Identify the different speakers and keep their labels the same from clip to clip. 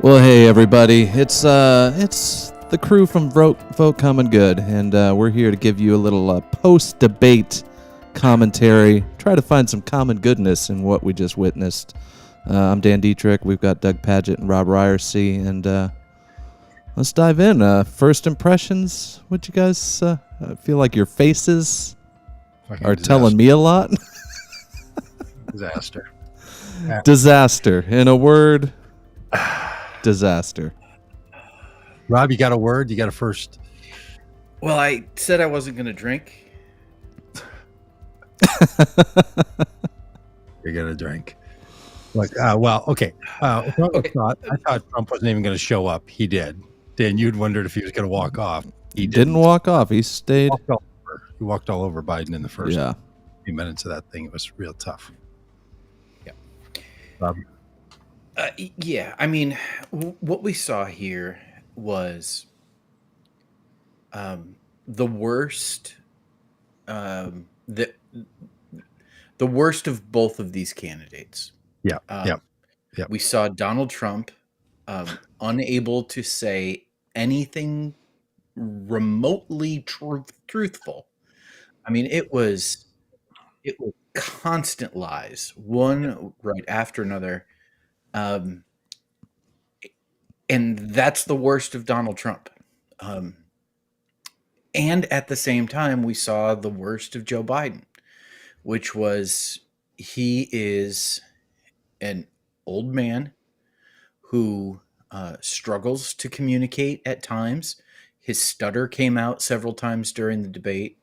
Speaker 1: Well, hey everybody, it's the crew from Vote Common Good, and we're here to give you a little post-debate commentary. Try to find some common goodness in what we just witnessed. I'm Dan Deitrich. We've got Doug Pagitt and Robb Ryerse, and let's dive in. First impressions. What you guys feel like your faces are telling me a lot?
Speaker 2: Disaster.
Speaker 1: Disaster. In a word. Disaster.
Speaker 2: Rob, you got a word? You got a first?
Speaker 3: Well, I said I wasn't going to drink.
Speaker 2: You're going to drink. Like, okay. I thought Trump wasn't even going to show up. He did. Dan, you'd wondered if he was going to walk off.
Speaker 1: He didn't walk off. He stayed.
Speaker 2: He walked all over Biden in the first few minutes of that thing. It was real tough.
Speaker 3: Yeah.
Speaker 2: Rob?
Speaker 3: I mean, what we saw here was the worst, the worst of both of these candidates.
Speaker 2: Yeah.
Speaker 3: We saw Donald Trump unable to say anything remotely truthful. I mean, it was constant lies, one right after another. And that's the worst of Donald Trump. And at the same time, we saw the worst of Joe Biden, which was he is an old man who struggles to communicate at times. His stutter came out several times during the debate.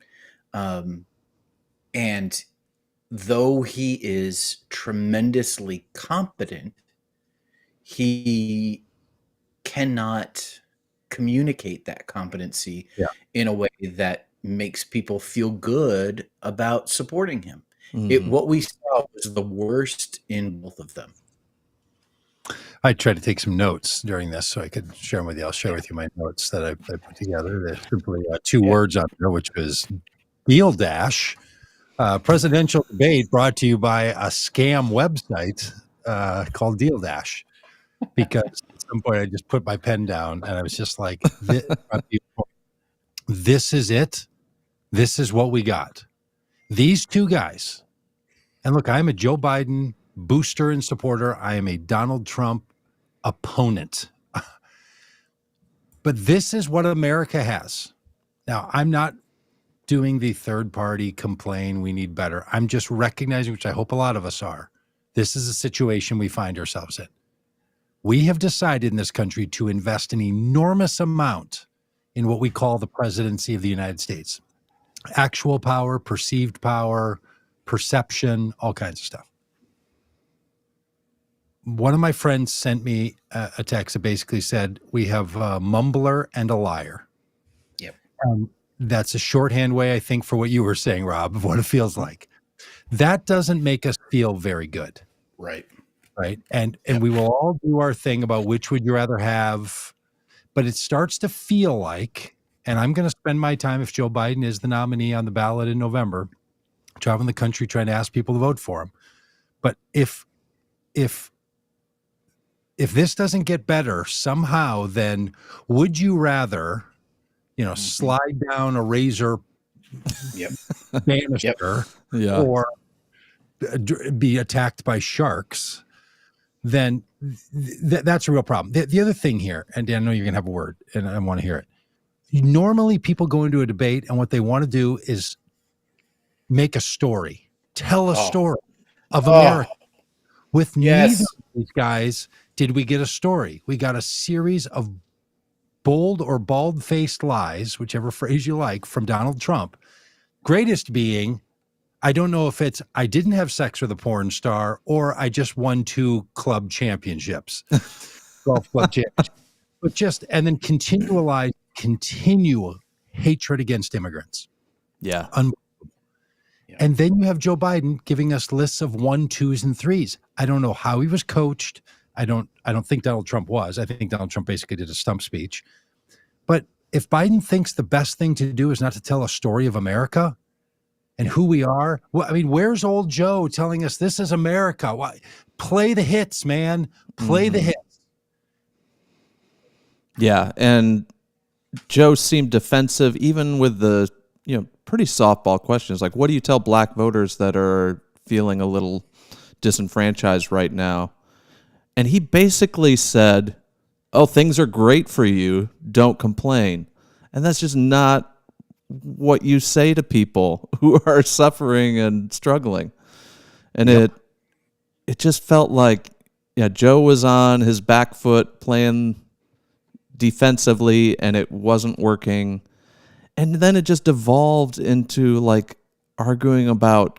Speaker 3: And though he is tremendously competent, he cannot communicate that competency in a way that makes people feel good about supporting him. Mm-hmm. What we saw was the worst in both of them.
Speaker 2: I tried to take some notes during this so I could share them with you. I'll share with you my notes that I put together. There's simply two words on there, which was deal dash. Presidential debate brought to you by a scam website called Deal Dash. Because at some point I just put my pen down and I was just like, this is it. This is what we got. These two guys. And look, I'm a Joe Biden booster and supporter. I am a Donald Trump opponent. But this is what America has. Now, I'm not doing the third party complain we need better. I'm just recognizing, which I hope a lot of us are, this is a situation we find ourselves in. We have decided in this country to invest an enormous amount in what we call the presidency of the United States. Actual power, perceived power, perception, all kinds of stuff. One of my friends sent me a text that basically said, we have a mumbler and a liar.
Speaker 3: Yep.
Speaker 2: That's a shorthand way, I think, for what you were saying, Rob, of what it feels like. That doesn't make us feel very good.
Speaker 3: Right.
Speaker 2: Right. And we will all do our thing about which would you rather have. But it starts to feel like, and I'm going to spend my time, if Joe Biden is the nominee on the ballot in November, traveling the country trying to ask people to vote for him. But if this doesn't get better somehow, then would you rather, slide down a razor banister or be attacked by sharks? Then that's a real problem. The other thing here, and Dan, I know you're going to have a word, and I want to hear it. Normally, people go into a debate, and what they want to do is make a story, tell a story of America. With neither of these guys did we get a story. We got a series of bold or bald-faced lies, whichever phrase you like, from Donald Trump. Greatest being, I don't know if it's I didn't have sex with a porn star or I just won 2 club championships, golf club championships, but and then continual hatred against immigrants.
Speaker 1: Yeah.
Speaker 2: And then you have Joe Biden giving us lists of 1, 2s, and 3s. I don't know how he was coached. I don't think Donald Trump was. I think Donald Trump basically did a stump speech. But if Biden thinks the best thing to do is not to tell a story of America and who we are. Well, I mean, where's old Joe telling us this is America? Why? Play the hits, man. Play the hits.
Speaker 1: Yeah, and Joe seemed defensive, even with the pretty softball questions. Like, what do you tell black voters that are feeling a little disenfranchised right now? And he basically said, "Oh, things are great for you. Don't complain." And that's just not what you say to people who are suffering and struggling. And it just felt like, Joe was on his back foot playing defensively, and it wasn't working. And then it just evolved into like arguing about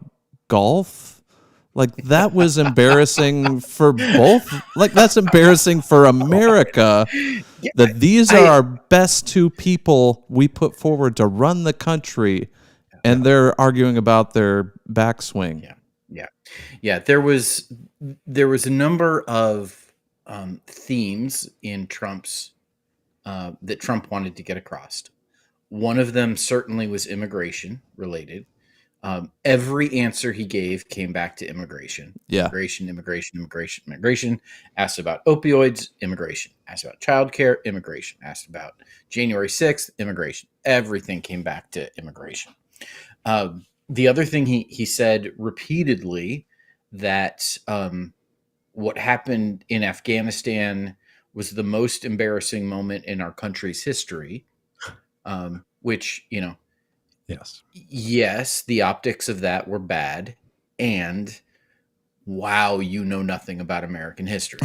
Speaker 1: golf. Like, that was embarrassing for both. Like, that's embarrassing for America that these are our best two people we put forward to run the country, and they're arguing about their backswing.
Speaker 3: Yeah. There was a number of themes in Trump's that Trump wanted to get across. One of them certainly was immigration related. Every answer he gave came back to immigration.
Speaker 1: Yeah.
Speaker 3: Immigration. Asked about opioids, immigration. Asked about childcare, immigration. Asked about January 6th, immigration. Everything came back to immigration. The other thing he said repeatedly, that what happened in Afghanistan was the most embarrassing moment in our country's history, which, yes, the optics of that were bad, and wow, you know nothing about American history.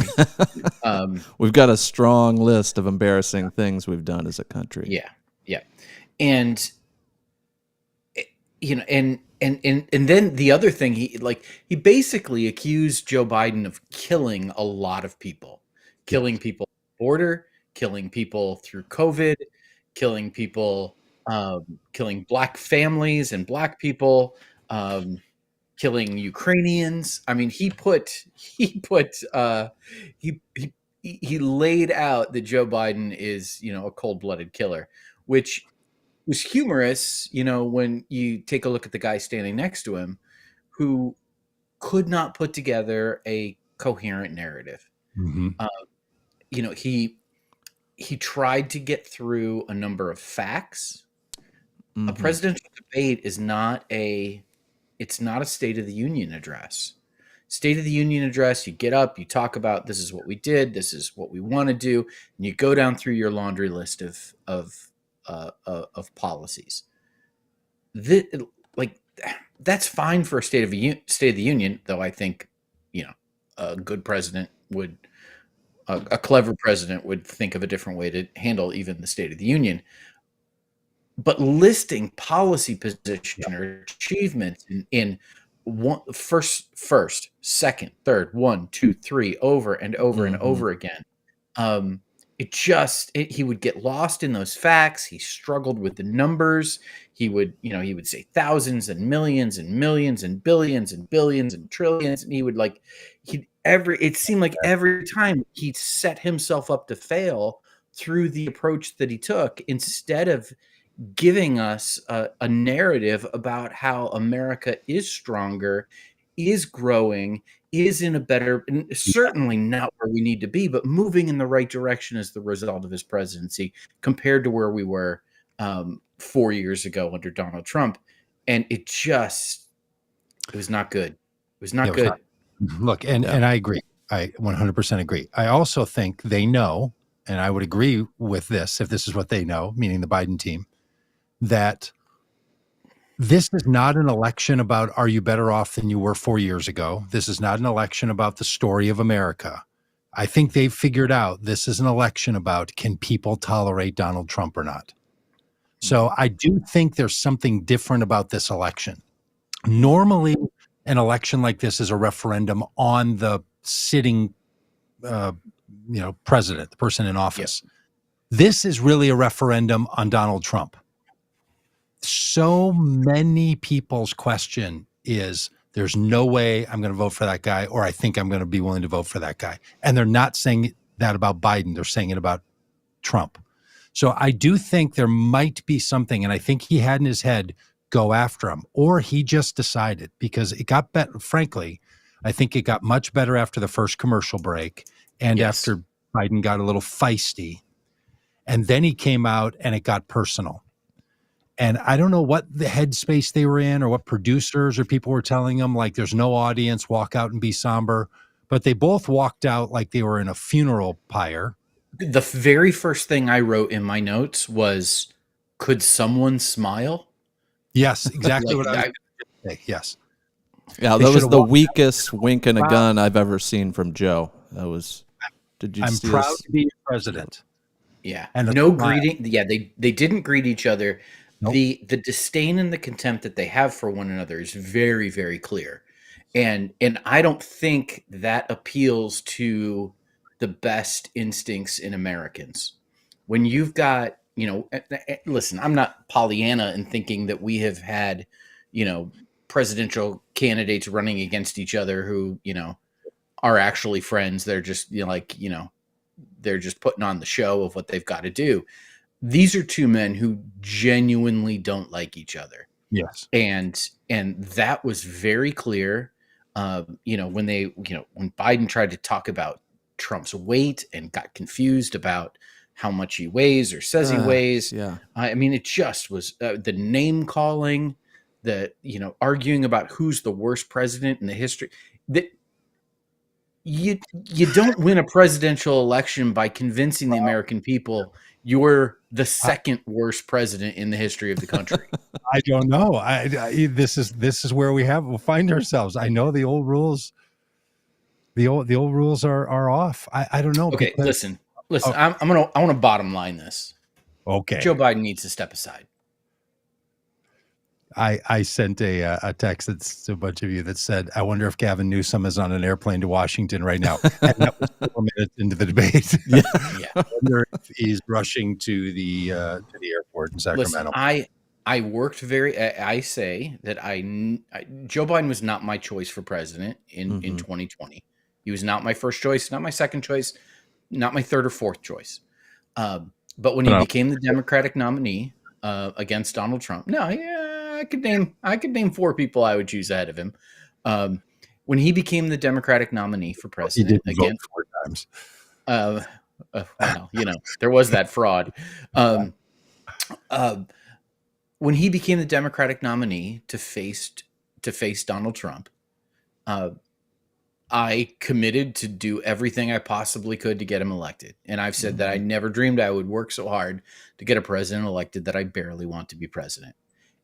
Speaker 1: We've got a strong list of embarrassing things we've done as a country.
Speaker 3: Yeah. And and then the other thing, he basically accused Joe Biden of killing a lot of people, killing people at the border, killing people through COVID, killing people, killing black families and black people, killing Ukrainians. I mean, he laid out that Joe Biden is, a cold-blooded killer, which was humorous, when you take a look at the guy standing next to him, who could not put together a coherent narrative.
Speaker 2: Mm-hmm.
Speaker 3: He tried to get through a number of facts.
Speaker 1: Mm-hmm.
Speaker 3: A presidential debate is not a State of the Union address. State of the Union address, you get up, you talk about, this is what we did, this is what we want to do, and you go down through your laundry list of policies. That's fine for a State of the Union, though I think, a good president would, a clever president would think of a different way to handle even the State of the Union. But listing policy position or achievements in one, first, second, third, 1, 2, 3, over and over and over again. He would get lost in those facts. He struggled with the numbers. He would say thousands and millions and millions and billions and billions and trillions. And it seemed like every time he set himself up to fail through the approach that he took, instead of giving us a narrative about how America is stronger, is growing, is in a better, certainly not where we need to be, but moving in the right direction as the result of his presidency compared to where we were 4 years ago under Donald Trump. And it was not good. It was not good.
Speaker 2: Look, and I agree. I 100% agree. I also think they know, and I would agree with this if this is what they know, meaning the Biden team, that this is not an election about, are you better off than you were 4 years ago? This is not an election about the story of America. I think they've figured out this is an election about, can people tolerate Donald Trump or not? So I do think there's something different about this election. Normally, an election like this is a referendum on the sitting, president, the person in office. Yep. This is really a referendum on Donald Trump. So many people's question is, there's no way I'm going to vote for that guy, or I think I'm going to be willing to vote for that guy. And they're not saying that about Biden. They're saying it about Trump. So I do think there might be something, and I think he had in his head, go after him, or he just decided, because it got better. Frankly, I think it got much better after the first commercial break and after Biden got a little feisty. And then he came out and it got personal. And I don't know what the headspace they were in or what producers or people were telling them, like, there's no audience, walk out and be somber. But they both walked out like they were in a funeral pyre.
Speaker 3: The very first thing I wrote in my notes was, could someone smile?
Speaker 2: Yes, exactly
Speaker 3: Like,
Speaker 2: what I was going to say. Yes.
Speaker 1: Yeah,
Speaker 2: They
Speaker 1: that was
Speaker 2: should've
Speaker 1: the
Speaker 2: walked
Speaker 1: weakest wink and a gun I've ever seen from Joe. That was. Did you
Speaker 2: I'm
Speaker 1: see
Speaker 2: proud
Speaker 1: this?
Speaker 2: to be president.
Speaker 3: Yeah.
Speaker 2: And a
Speaker 3: No
Speaker 2: smile.
Speaker 3: greeting. Yeah, they didn't greet each other.
Speaker 2: Nope.
Speaker 3: The disdain and the contempt that they have for one another is very, very clear. And I don't think that appeals to the best instincts in Americans. When you've got, listen, I'm not Pollyanna in thinking that we have had, presidential candidates running against each other who, are actually friends. They're just, they're just putting on the show of what they've got to do. These are two men who genuinely don't like each other.
Speaker 2: Yes.
Speaker 3: And that was very clear. When when Biden tried to talk about Trump's weight and got confused about how much he weighs or says he weighs.
Speaker 1: Yeah.
Speaker 3: I mean, it just was the name calling, the, arguing about who's the worst president in the history. That you don't win a presidential election by convincing the American people you're the second worst president in the history of the country.
Speaker 2: I don't know. This is where we'll find ourselves. I know the old rules. The old rules are off. I don't know.
Speaker 3: Okay,
Speaker 2: because,
Speaker 3: listen. I want to bottom line this.
Speaker 2: Okay.
Speaker 3: Joe Biden needs to step aside.
Speaker 2: I sent a text that's to a bunch of you that said, I wonder if Gavin Newsom is on an airplane to Washington right now. And that was 4 minutes into the debate.
Speaker 3: Yeah.
Speaker 2: I wonder if he's rushing to the airport in Sacramento.
Speaker 3: Listen, I worked I say that Joe Biden was not my choice for president in 2020. He was not my first choice, not my second choice, not my third or fourth choice. But when he became the Democratic nominee against Donald Trump, I could name 4 people I would choose ahead of him. When he became the Democratic nominee for president,
Speaker 2: he did vote 4 times.
Speaker 3: There was that fraud. When he became the Democratic nominee to face Donald Trump, I committed to do everything I possibly could to get him elected. And I've said that I never dreamed I would work so hard to get a president elected that I barely want to be president.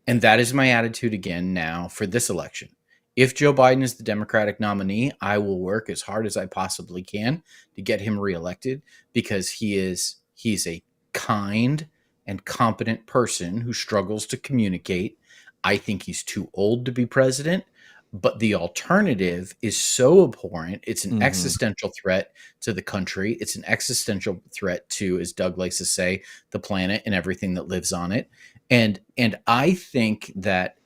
Speaker 3: And that is my attitude again now for this election. If Joe Biden is the Democratic nominee, I will work as hard as I possibly can to get him reelected, because he's a kind and competent person who struggles to communicate. I think he's too old to be president, but the alternative is so abhorrent. It's an existential threat to the country. It's an existential threat to, as Doug likes to say, the planet and everything that lives on it. And I think that,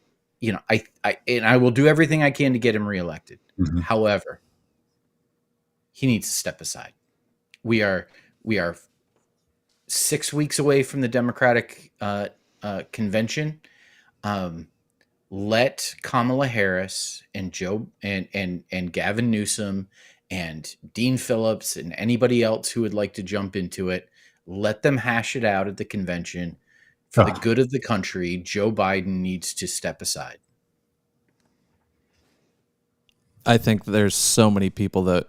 Speaker 3: I will do everything I can to get him reelected. However, he needs to step aside. We are 6 weeks away from the Democratic convention. Let Kamala Harris and Joe and Gavin Newsom and Dean Phillips and anybody else who would like to jump into it, let them hash it out at the convention. For the good of the country, Joe Biden needs to step aside.
Speaker 1: I think there's so many people that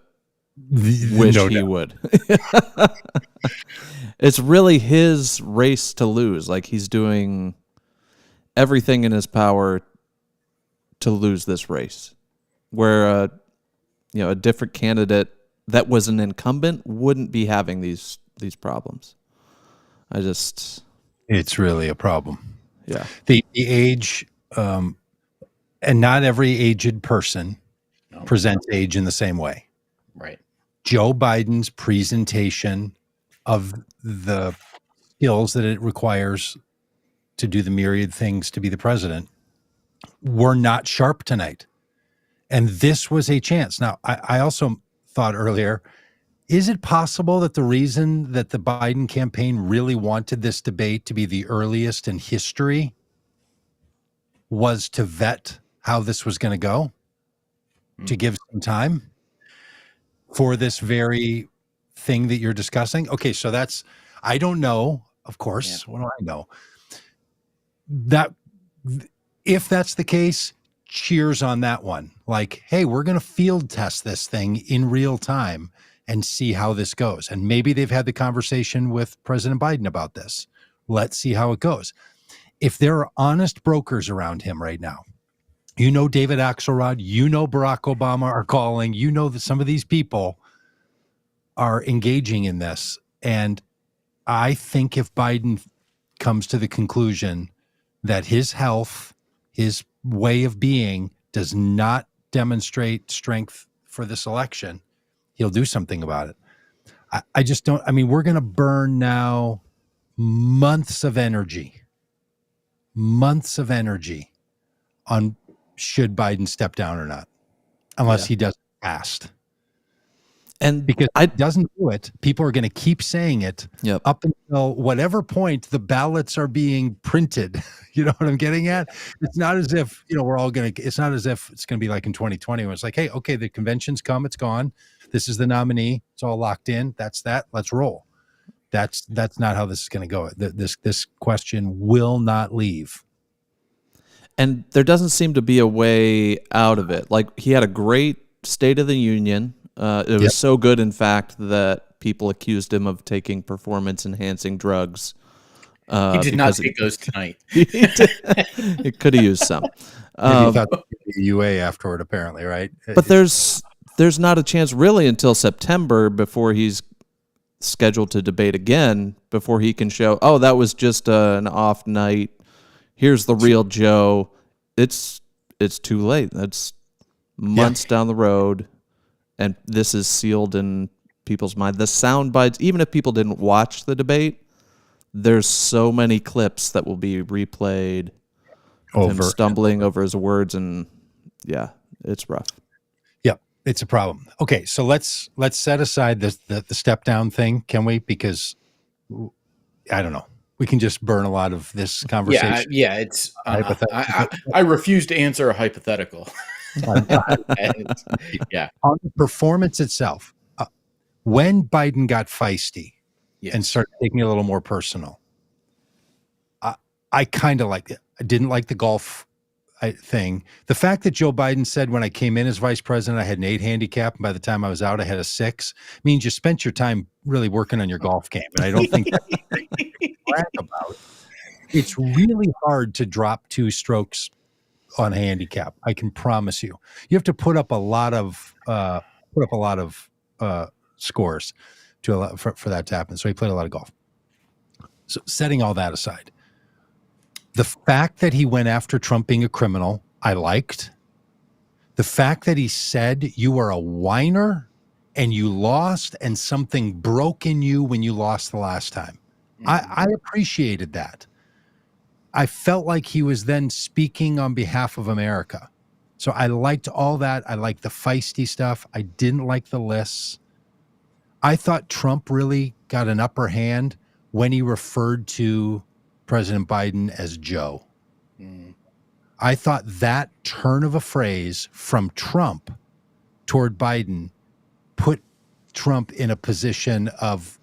Speaker 1: wish he would. It's really his race to lose. Like, he's doing everything in his power to lose this race, where a different candidate that was an incumbent wouldn't be having these problems.
Speaker 2: It's really a problem.
Speaker 1: Yeah.
Speaker 2: The age, and not every aged person presents age in the same way.
Speaker 3: Right.
Speaker 2: Joe Biden's presentation of the skills that it requires to do the myriad things to be the president were not sharp tonight. And this was a chance. Now, I also thought earlier, is it possible that the reason that the Biden campaign really wanted this debate to be the earliest in history was to vet how this was going to go, to give some time for this very thing that you're discussing? Okay, so I don't know, of course.
Speaker 3: Yeah.
Speaker 2: What do I know? That if that's the case, cheers on that one. Like, hey, we're going to field test this thing in real time and see how this goes. And maybe they've had the conversation with President Biden about this. Let's see how it goes. If there are honest brokers around him right now, David Axelrod, Barack Obama are calling, that some of these people are engaging in this. And I think if Biden comes to the conclusion that his health, his way of being does not demonstrate strength for this election, he'll do something about it. I just don't. I mean, we're going to burn now months of energy on should Biden step down or not, unless he does it fast.
Speaker 1: And
Speaker 2: because it doesn't do it, people are going to keep saying it up until whatever point the ballots are being printed. You know what I'm getting at? It's not as if, we're all going to, it's not as if it's going to be like in 2020 when it's like, hey, okay, the convention's come, it's gone. This is the nominee. It's all locked in. That's that. Let's roll. That's not how this is going to go. This question will not leave.
Speaker 1: And there doesn't seem to be a way out of it. Like, he had a great State of the Union. It was so good, in fact, that people accused him of taking performance-enhancing drugs.
Speaker 3: He did not take those tonight.
Speaker 1: It could have used some.
Speaker 2: He thought UA afterward, apparently, right?
Speaker 1: But there's not a chance really until September before he's scheduled to debate again, before he can show, that was just an off night. Here's the real Joe. It's too late. That's months down the road. And this is sealed in people's mind. The sound bites, even if people didn't watch the debate, there's so many clips that will be replayed of him stumbling over his words, and it's rough.
Speaker 2: Yeah, it's a problem. Okay, so let's set aside the step down thing, can we? Because I don't know. We can just burn a lot of this conversation.
Speaker 3: Yeah, it's I refuse to answer a hypothetical.
Speaker 2: On the performance itself, when Biden got feisty and started taking it a little more personal, I kind of liked it. I didn't like the golf thing. The fact that Joe Biden said when I came in as vice president I had an 8 handicap, and by the time I was out I had a 6, means you spent your time really working on your golf game. And I don't think that's anything to brag about. It's really hard to drop 2 strokes on a handicap. I can promise you. You have to put up a lot of scores for that to happen. So he played a lot of golf. So setting all that aside, the fact that he went after Trump being a criminal, I liked. The fact that he said you are a whiner and you lost and something broke in you when you lost the last time. I appreciated that. I felt like he was then speaking on behalf of America. So I liked all that. I liked the feisty stuff. I didn't like the lists. I thought Trump really got an upper hand when he referred to President Biden as Joe. I thought that turn of a phrase from Trump toward Biden put Trump in a position of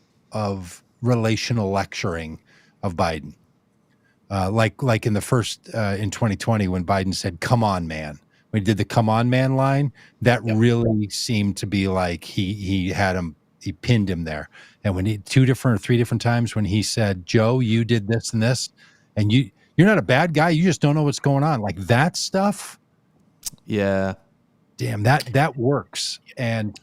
Speaker 2: relational lecturing of Biden. Like in the first in 2020 when Biden said, "Come on, man." When he did the "Come on, man" line, that really seemed to be like he had him, he pinned him there. And when he 3 different times when he said, "Joe, you did this and this, and you're not a bad guy, you just don't know what's going on," like that stuff.
Speaker 1: Yeah,
Speaker 2: damn, that works. And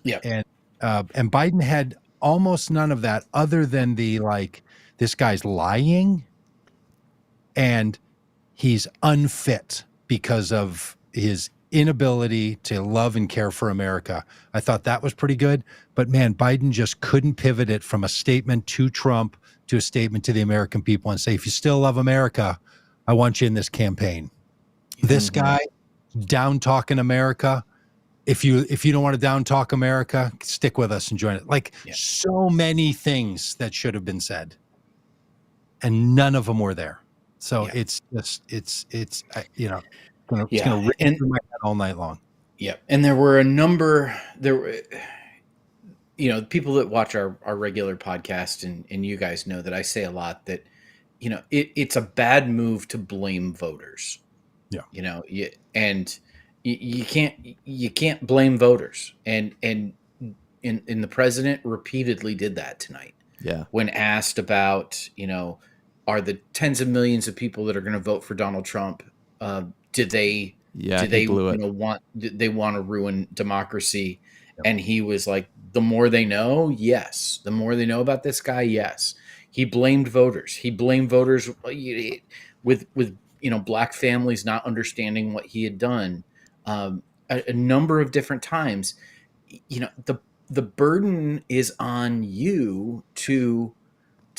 Speaker 2: Biden had almost none of that, other than the like, this guy's lying. And he's unfit because of his inability to love and care for America. I thought that was pretty good. But man, Biden just couldn't pivot it from a statement to Trump to a statement to the American people and say, if you still love America, I want you in this campaign. This guy down talking America. If you don't want to down talk America, stick with us and join it. Like so many things that should have been said, and none of them were there. So it's just it's gonna rip through my head all night long.
Speaker 3: Yeah, and there were a number people that watch our regular podcast and you guys know that I say a lot that, it's a bad move to blame voters.
Speaker 2: Yeah.
Speaker 3: And you can't blame voters. And the president repeatedly did that tonight.
Speaker 1: Yeah.
Speaker 3: When asked about, are the tens of millions of people that are going to vote for Donald Trump, do they
Speaker 1: blew it.
Speaker 3: want to ruin democracy? Yep. And he was like, the more they know, yes. The more they know about this guy, yes. He blamed voters. He blamed voters with black families not understanding what he had done a number of different times. The burden is on you to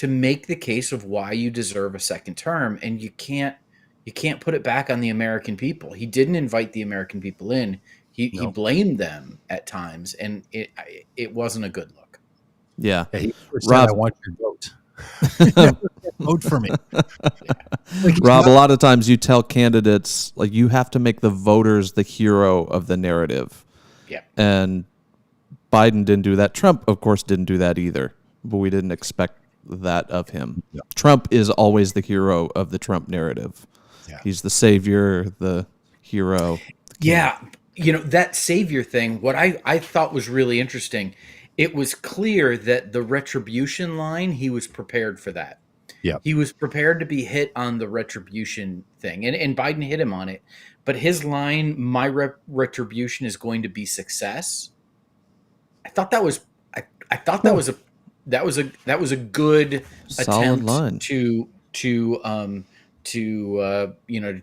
Speaker 3: make the case of why you deserve a second term, and you can't put it back on the American people. He didn't invite the American people in. He blamed them at times, and it wasn't a good look.
Speaker 1: Yeah.
Speaker 2: He
Speaker 1: Robb,
Speaker 2: said, I want your vote. Vote for me.
Speaker 1: Robb, a lot of times you tell candidates, like, you have to make the voters the hero of the narrative.
Speaker 3: Yeah.
Speaker 1: And Biden didn't do that. Trump, of course, didn't do that either, but we didn't expect that of him. Yeah. Trump is always the hero of the Trump narrative. Yeah. He's the savior, the hero.
Speaker 3: Yeah. That savior thing, what I thought was really interesting, it was clear that the retribution line, he was prepared for that.
Speaker 2: Yeah.
Speaker 3: He was prepared to be hit on the retribution thing, and Biden hit him on it. But his line, my retribution is going to be success. I thought that was that was a good
Speaker 1: solid
Speaker 3: attempt
Speaker 1: line
Speaker 3: to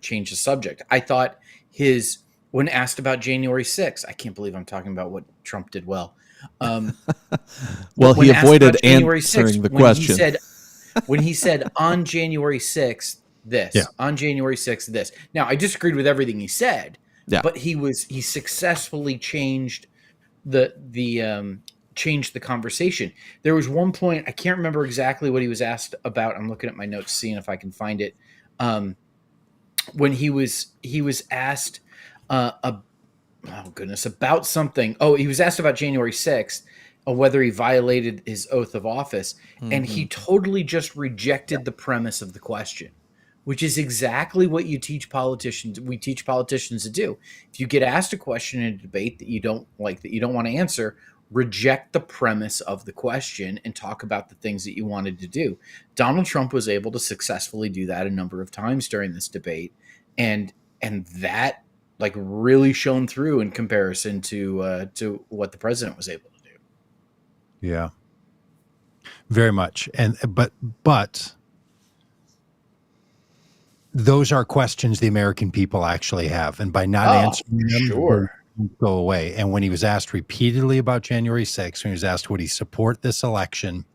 Speaker 3: change the subject. I thought when asked about January 6th, I can't believe I'm talking about what Trump did well.
Speaker 1: Well, he avoided answering the question.
Speaker 3: When he said on January 6th this, on January 6th this. Now, I disagreed with everything he said, but he successfully changed changed the conversation. There was one point, I can't remember exactly what he was asked about. I'm looking at my notes, seeing if I can find it. When he was asked about something. Oh, he was asked about January 6th, whether he violated his oath of office. Mm-hmm. And he totally just rejected the premise of the question, which is exactly what we teach politicians to do. If you get asked a question in a debate that you don't like, that you don't want to answer, reject the premise of the question and talk about the things that you wanted to do. Donald Trump was able to successfully do that a number of times during this debate. And that really shone through in comparison to what the president was able to do.
Speaker 2: Yeah, very much. But those are questions the American people actually have. And by not answering them, go away. And when he was asked repeatedly about January 6th, when he was asked, would he support this election?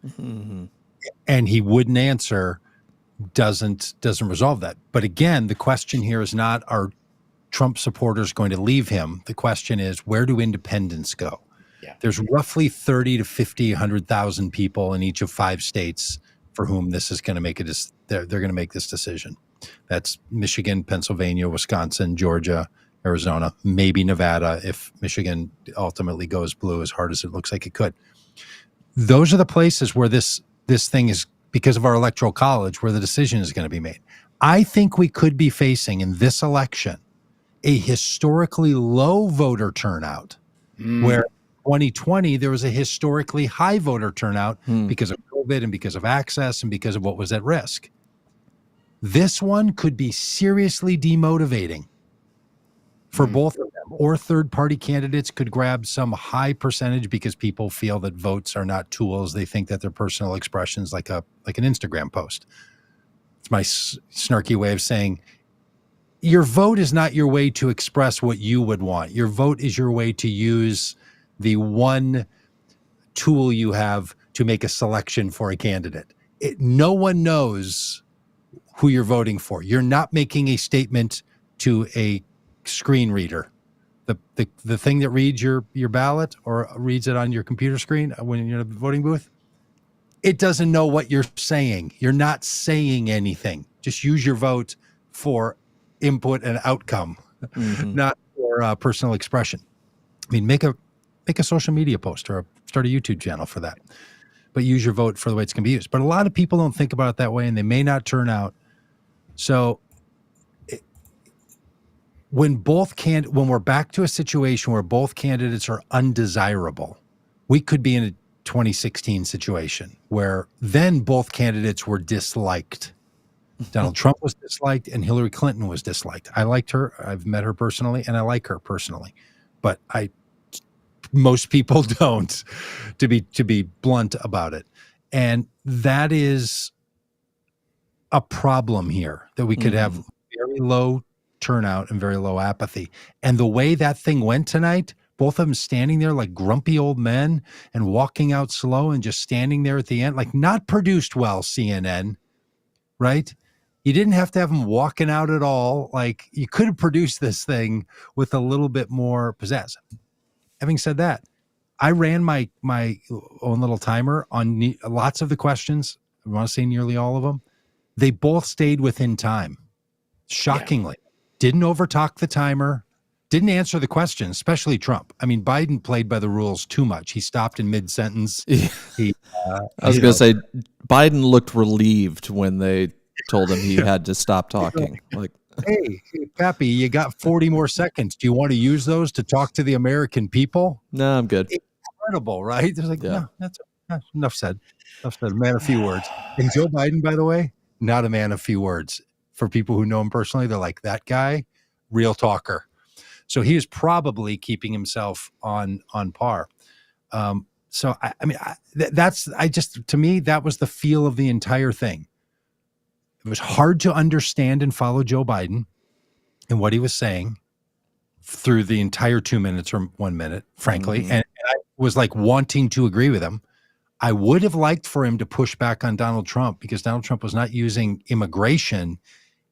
Speaker 2: Mm-hmm. And he wouldn't answer, doesn't resolve that. But again, the question here is not, are Trump supporters going to leave him? The question is, where do independents go? Yeah. There's roughly 30 to 50, 100,000 people in each of 5 states for whom this is going to make they're going to make this decision. That's Michigan, Pennsylvania, Wisconsin, Georgia, Arizona, maybe Nevada, if Michigan ultimately goes blue as hard as it looks like it could. Those are the places where this thing is, because of our electoral college, where the decision is going to be made. I think we could be facing in this election a historically low voter turnout, where 2020 there was a historically high voter turnout because of COVID and because of access and because of what was at risk. This one could be seriously demotivating for both of them, or third-party candidates could grab some high percentage because people feel that votes are not tools. They think that they're personal expressions, like an Instagram post. It's my snarky way of saying, your vote is not your way to express what you would want. Your vote is your way to use the one tool you have to make a selection for a candidate. No one knows who you're voting for. You're not making a statement to a screen reader. The thing that reads your ballot or reads it on your computer screen when you're in a voting booth, it doesn't know what you're saying. You're not saying anything. Just use your vote for input and outcome, not for personal expression. I mean, make a make a social media post or start a YouTube channel for that. But use your vote for the way it's going to be used. But a lot of people don't think about it that way, and they may not turn out. So when we're back to a situation where both candidates are undesirable, we could be in a 2016 situation where then both candidates were disliked. Donald Trump was disliked and Hillary Clinton was disliked. I liked her. I've met her personally and I like her personally, but most people don't, to be blunt about it. And that is a problem here, that we could have very low turnout and very low apathy. And the way that thing went tonight, both of them standing there like grumpy old men and walking out slow and just standing there at the end, like not produced well, CNN, right? You didn't have to have them walking out at all. Like you could have produced this thing with a little bit more pizzazz. Having said that, I ran my own little timer on lots of the questions. I want to say nearly all of them. They both stayed within time. Shockingly. Yeah. Didn't overtalk the timer. Didn't answer the question, especially Trump. I mean, Biden played by the rules too much. He stopped in mid-sentence. I
Speaker 1: was going to say, Biden looked relieved when they told him he had to stop talking. Like,
Speaker 2: hey, Pappy, you got 40 more seconds. Do you want to use those to talk to the American people?
Speaker 1: No, I'm good.
Speaker 2: Incredible, right? There's like, no, that's enough said. Enough said. A man of few words. And Joe Biden, by the way, not a man of few words. For people who know him personally, they're like, that guy, real talker. So he is probably keeping himself on par. So to me, that was the feel of the entire thing. It was hard to understand and follow Joe Biden and what he was saying through the entire 2 minutes or 1 minute, frankly. And I was like wanting to agree with him. I would have liked for him to push back on Donald Trump because Donald Trump was not using immigration.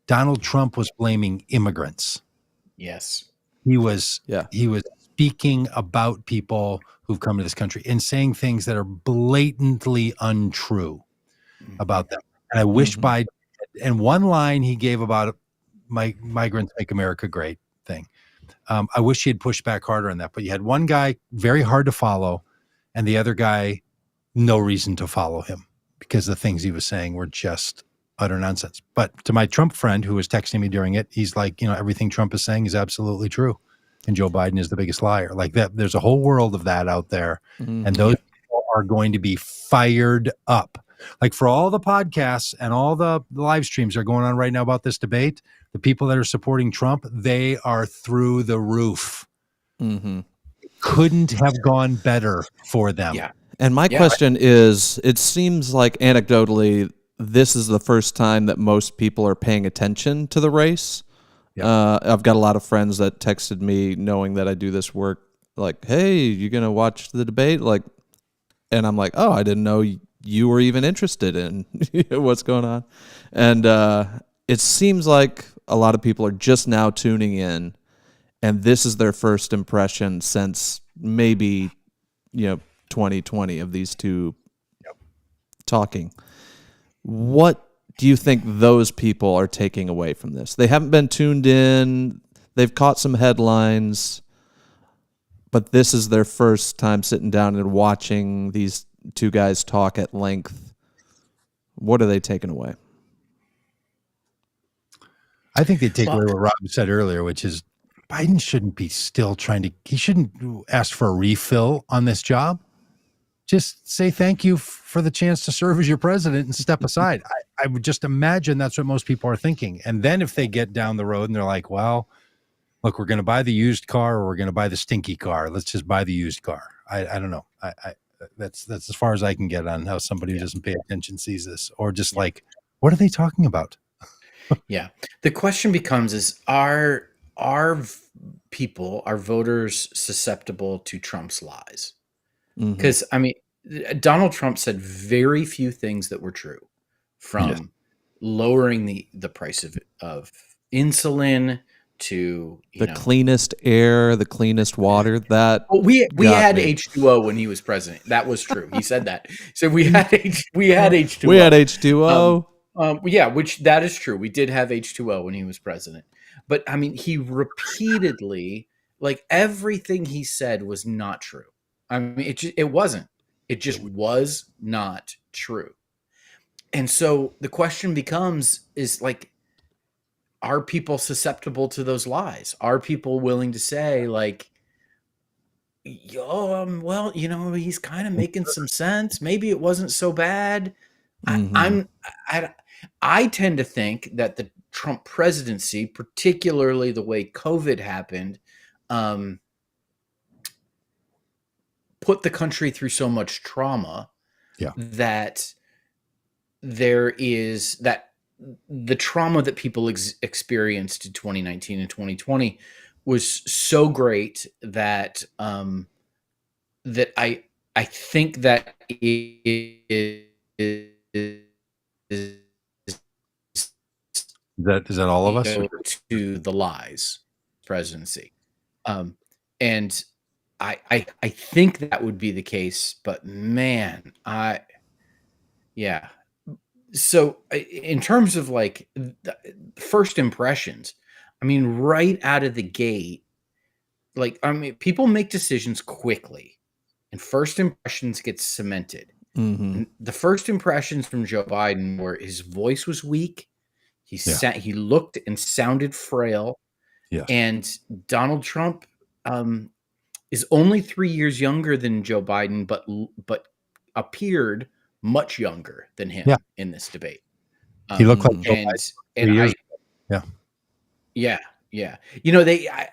Speaker 2: Donald Trump was blaming immigrants.
Speaker 3: Yes.
Speaker 2: He was speaking about people who've come to this country and saying things that are blatantly untrue about them. And I wish Biden, and one line he gave about migrants make America great thing. I wish he had pushed back harder on that, but you had one guy very hard to follow and the other guy, no reason to follow him because the things he was saying were just utter nonsense. But to my Trump friend who was texting me during it, he's like, everything Trump is saying is absolutely true. And Joe Biden is the biggest liar. Like that, there's a whole world of that out there. And those people are going to be fired up. Like for all the podcasts and all the live streams that are going on right now about this debate, the people that are supporting Trump, they are through the roof. Couldn't have gone better for them.
Speaker 1: Yeah. And my question is, it seems like anecdotally, this is the first time that most people are paying attention to the race. I've got a lot of friends that texted me knowing that I do this work like, hey, you going to watch the debate? Like, and I'm like, oh, I didn't know you were even interested in what's going on. And it seems like a lot of people are just now tuning in and this is their first impression since maybe, 2020 of these two talking. What do you think those people are taking away from this? They haven't been tuned in. They've caught some headlines, but this is their first time sitting down and watching these two guys talk at length. What are they taking away?
Speaker 2: I think they take away what Rob said earlier, which is Biden shouldn't be still he shouldn't ask for a refill on this job. Just say thank you for the chance to serve as your president and step aside. I would just imagine that's what most people are thinking. And then if they get down the road and they're like, well, look, we're going to buy the used car or we're going to buy the stinky car. Let's just buy the used car. I don't know. That's as far as I can get on how somebody who doesn't pay attention sees this, or just like, what are they talking about?
Speaker 3: Yeah. The question becomes is, are people, are voters susceptible to Trump's lies? Because, I mean, Donald Trump said very few things that were true, from lowering the price of insulin to
Speaker 1: the cleanest air, the cleanest water. That
Speaker 3: we had H2O when he was president. That was true. He said that. So we had H2O.
Speaker 1: We had H2O.
Speaker 3: Which that is true. We did have H2O when he was president. But I mean, he repeatedly, like everything he said was not true. I mean, it wasn't. It just was not true. And so the question becomes is like, are people susceptible to those lies? Are people willing to say like, well, he's kind of making some sense. Maybe it wasn't so bad.
Speaker 1: Mm-hmm.
Speaker 3: I tend to think that the Trump presidency, particularly the way COVID happened, put the country through so much trauma that the trauma that people experienced in 2019 and 2020 was so great that that I think that it is
Speaker 2: Is that all of us?
Speaker 3: to the lies presidency. And I think that would be the case, but man, yeah. So in terms of like the first impressions, I mean, right out of the gate, like, I mean, people make decisions quickly and first impressions get cemented.
Speaker 1: Mm-hmm.
Speaker 3: And the first impressions from Joe Biden were his voice was weak. He looked and sounded frail.
Speaker 2: Yes.
Speaker 3: And Donald Trump is only 3 years younger than Joe Biden, but appeared much younger than him in this debate.
Speaker 2: He looked like Joe Biden 3 years ago.
Speaker 3: Yeah.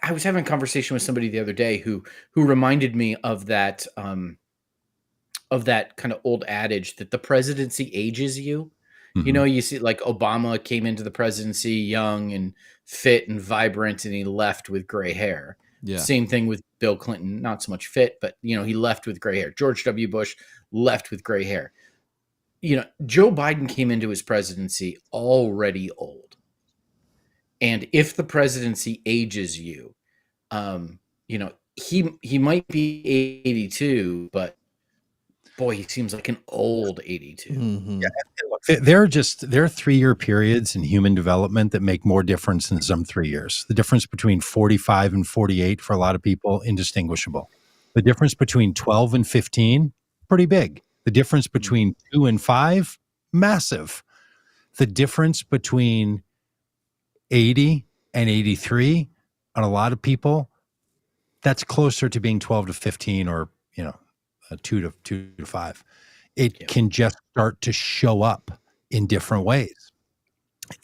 Speaker 3: I was having a conversation with somebody the other day who reminded me of that kind of old adage that the presidency ages you.
Speaker 2: Mm-hmm.
Speaker 3: You see like Obama came into the presidency young and fit and vibrant, and he left with gray hair.
Speaker 1: Yeah.
Speaker 3: Same thing with Bill Clinton, not so much fit, but he left with gray hair. George W. Bush left with gray hair. Joe Biden came into his presidency already old. And if the presidency ages you, he might be 82, but boy, he seems like an old 82.
Speaker 1: Mm-hmm.
Speaker 2: Yeah, look, there are 3-year periods in human development that make more difference than some 3 years. The difference between 45 and 48 for a lot of people, indistinguishable. The difference between 12 and 15, pretty big. The difference between 2 and 5, massive. The difference between 80 and 83 on a lot of people, that's closer to being 12 to 15 or, 2 to 5. It can just start to show up in different ways.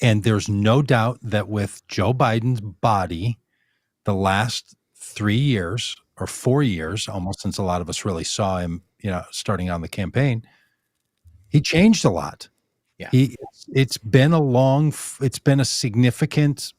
Speaker 2: And there's no doubt that with Joe Biden's body, the last 3 years or 4 years, almost since a lot of us really saw him, starting on the campaign, he changed a lot.
Speaker 3: Yeah.
Speaker 2: It's been a significant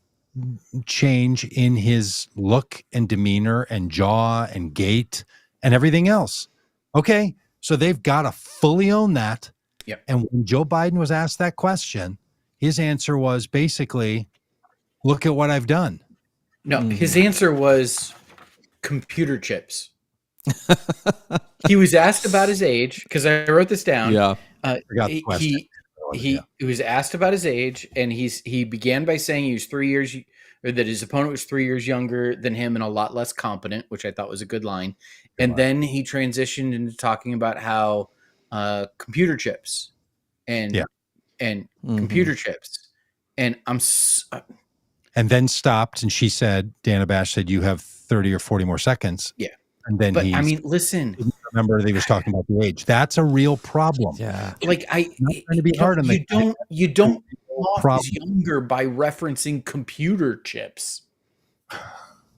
Speaker 2: change in his look and demeanor and jaw and gait and everything else. Okay, so they've got to fully own that.
Speaker 3: Yep.
Speaker 2: And when Joe Biden was asked that question, his answer was basically, look at what I've done.
Speaker 3: No, his answer was computer chips. He was asked about his age, because I wrote this down.
Speaker 1: Yeah.
Speaker 3: He was asked about his age, and he began by saying he was 3 years, or that his opponent was 3 years younger than him and a lot less competent, which I thought was a good line. Then he transitioned into talking about how computer chips and computer chips, and
Speaker 2: and then stopped, and she said, Dana Bash said, "You have 30 or 40 more seconds."
Speaker 3: Yeah.
Speaker 2: And then
Speaker 3: listen.
Speaker 2: Didn't remember that he was talking about the age. That's a real problem.
Speaker 1: Yeah.
Speaker 3: Like
Speaker 2: I'm not trying to be hard on
Speaker 3: you don't off is younger by referencing computer chips.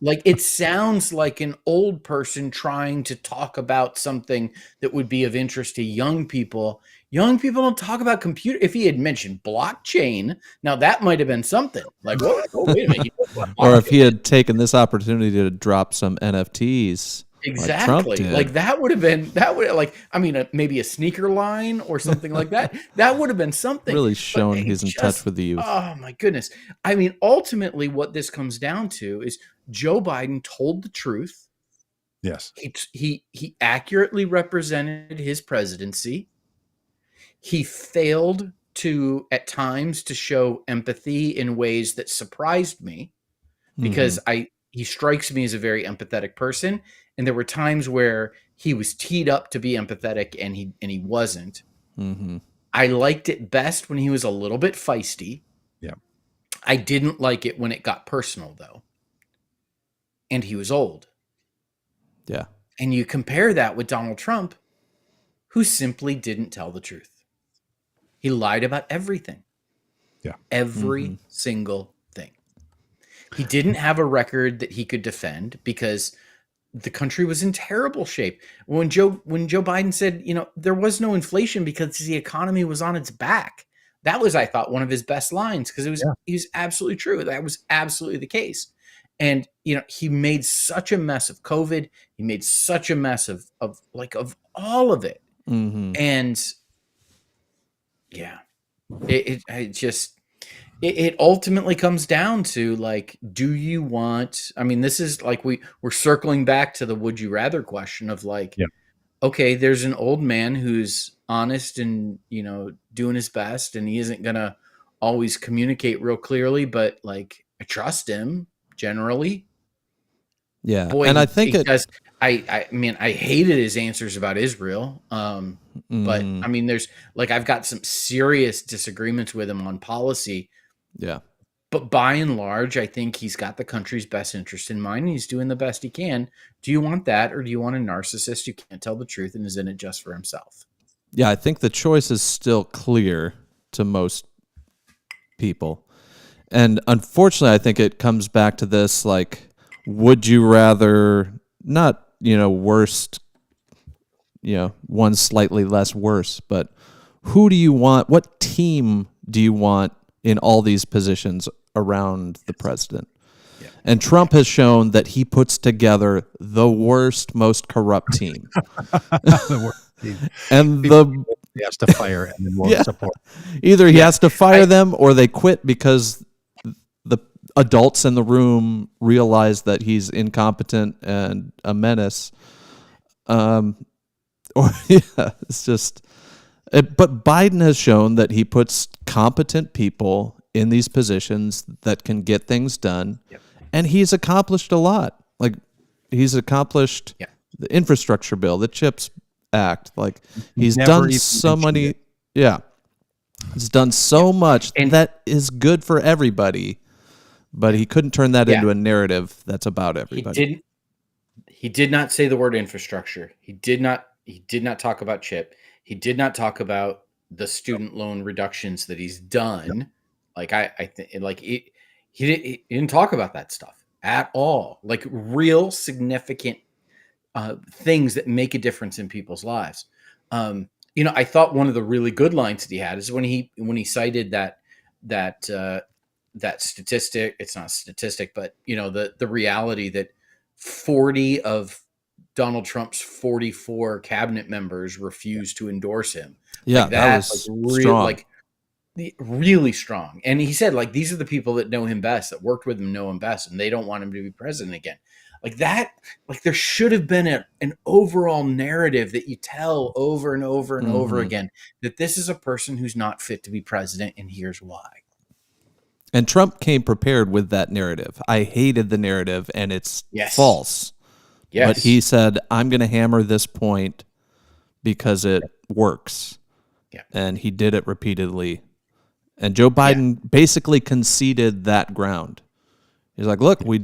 Speaker 3: Like, it sounds like an old person trying to talk about something that would be of interest to young people. Young people don't talk about computer. If he had mentioned blockchain, now that might have been something. Like, wait a minute.
Speaker 1: Or if he had taken this opportunity to drop some NFTs.
Speaker 3: Exactly. Like that would have been, maybe a sneaker line or something like that. That would have been something.
Speaker 1: Really showing he's in touch with the youth.
Speaker 3: Oh my goodness. I mean, ultimately what this comes down to is Joe Biden told the truth.
Speaker 2: Yes.
Speaker 3: He accurately represented his presidency. He failed at times to show empathy in ways that surprised me, because he strikes me as a very empathetic person, and there were times where he was teed up to be empathetic and he wasn't.
Speaker 1: Mm-hmm.
Speaker 3: I liked it best when he was a little bit feisty.
Speaker 2: Yeah.
Speaker 3: I didn't like it when it got personal, though. And he was old.
Speaker 1: Yeah.
Speaker 3: And you compare that with Donald Trump, who simply didn't tell the truth. He lied about everything.
Speaker 2: Yeah.
Speaker 3: Every single thing. He didn't have a record that he could defend because the country was in terrible shape. When Joe Biden said, there was no inflation because the economy was on its back. That was, I thought, one of his best lines because he was absolutely true. That was absolutely the case. And he made such a mess of COVID. He made such a mess of all of it.
Speaker 1: Mm-hmm.
Speaker 3: And yeah, it ultimately comes down to do you want, this is we're circling back to the would you rather question of okay, there's an old man who's honest and doing his best, and he isn't gonna always communicate real clearly, but I trust him generally.
Speaker 1: Yeah.
Speaker 3: Boy,
Speaker 1: and I think
Speaker 3: I hated his answers about Israel. But there's I've got some serious disagreements with him on policy.
Speaker 1: Yeah.
Speaker 3: But by and large, I think he's got the country's best interest in mind, and he's doing the best he can. Do you want that, or do you want a narcissist who can't tell the truth and is in it just for himself?
Speaker 1: Yeah, I think the choice is still clear to most people. And unfortunately, I think it comes back to this, would you rather not, worst, one slightly less worse, but who do you want? What team do you want in all these positions around the president?
Speaker 2: Yeah.
Speaker 1: And Trump has shown that he puts together the worst, most corrupt team. And
Speaker 2: he has to fire and then won't support.
Speaker 1: Either he has to fire them or they quit because the adults in the room realize that he's incompetent and a menace. It's just. But Biden has shown that he puts competent people in these positions that can get things done, and he's accomplished a lot. He's accomplished the infrastructure bill, the CHIPS Act. He's done so many. Yeah, he's done so much, and that is good for everybody. But he couldn't turn that into a narrative that's about everybody.
Speaker 3: He did not say the word infrastructure. He did not talk about CHIP. He did not talk about the student loan reductions that he's done. He didn't talk about that stuff at all. Real significant things that make a difference in people's lives. I thought one of the really good lines that he had is when he cited that statistic. It's not a statistic, but the reality that 40 of Donald Trump's 44 cabinet members refused to endorse him.
Speaker 1: Yeah, that was strong.
Speaker 3: Really strong. And he said, these are the people that know him best, that worked with him, know him best, and they don't want him to be president again. There should have been an overall narrative that you tell over and over and over again, that this is a person who's not fit to be president, and here's why.
Speaker 1: And Trump came prepared with that narrative. I hated the narrative, and it's false. Yes. But he said, I'm going to hammer this point because it works. Yeah. And he did it repeatedly. And Joe Biden basically conceded that ground. He's like, look, we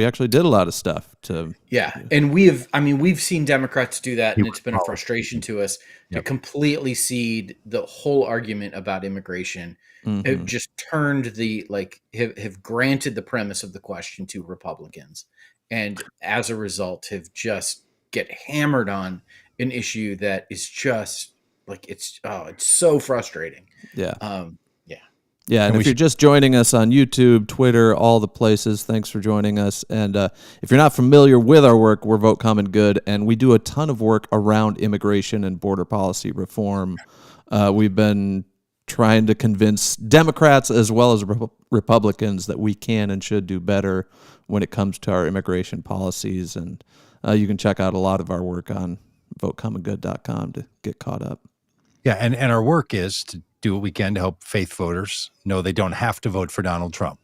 Speaker 1: actually did a lot of stuff to. Yeah.
Speaker 3: And we've seen Democrats do that, and it's been a frustration to us to completely cede the whole argument about immigration. It just turned have granted the premise of the question to Republicans. And as a result, have just get hammered on an issue that is just it's so frustrating.
Speaker 1: Yeah. Yeah. And if you're just joining us on YouTube, Twitter, all the places, thanks for joining us. And if you're not familiar with our work, we're Vote Common Good, and we do a ton of work around immigration and border policy reform. We've been trying to convince Democrats as well as Republicans that we can and should do better when it comes to our immigration policies. And you can check out a lot of our work on votecommongood.com to get caught up.
Speaker 2: Yeah, and our work is to do what we can to help faith voters know they don't have to vote for Donald Trump.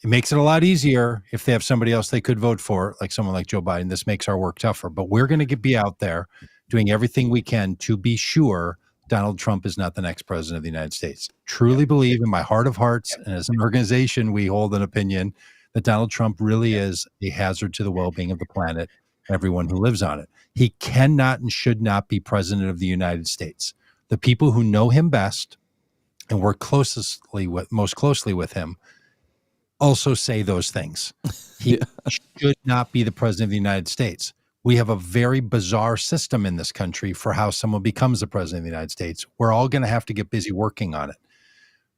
Speaker 2: It makes it a lot easier if they have somebody else they could vote for, like someone like Joe Biden. This makes our work tougher. But we're going to be out there doing everything we can to be sure Donald Trump is not the next president of the United States. Truly believe in my heart of hearts, and as an organization, we hold an opinion that Donald Trump really is a hazard to the well-being of the planet, everyone who lives on it. He cannot and should not be president of the United States. The people who know him best and work most closely with him also say those things. He should not be the president of the United States. We have a very bizarre system in this country for how someone becomes the president of the United States. We're all going to have to get busy working on it.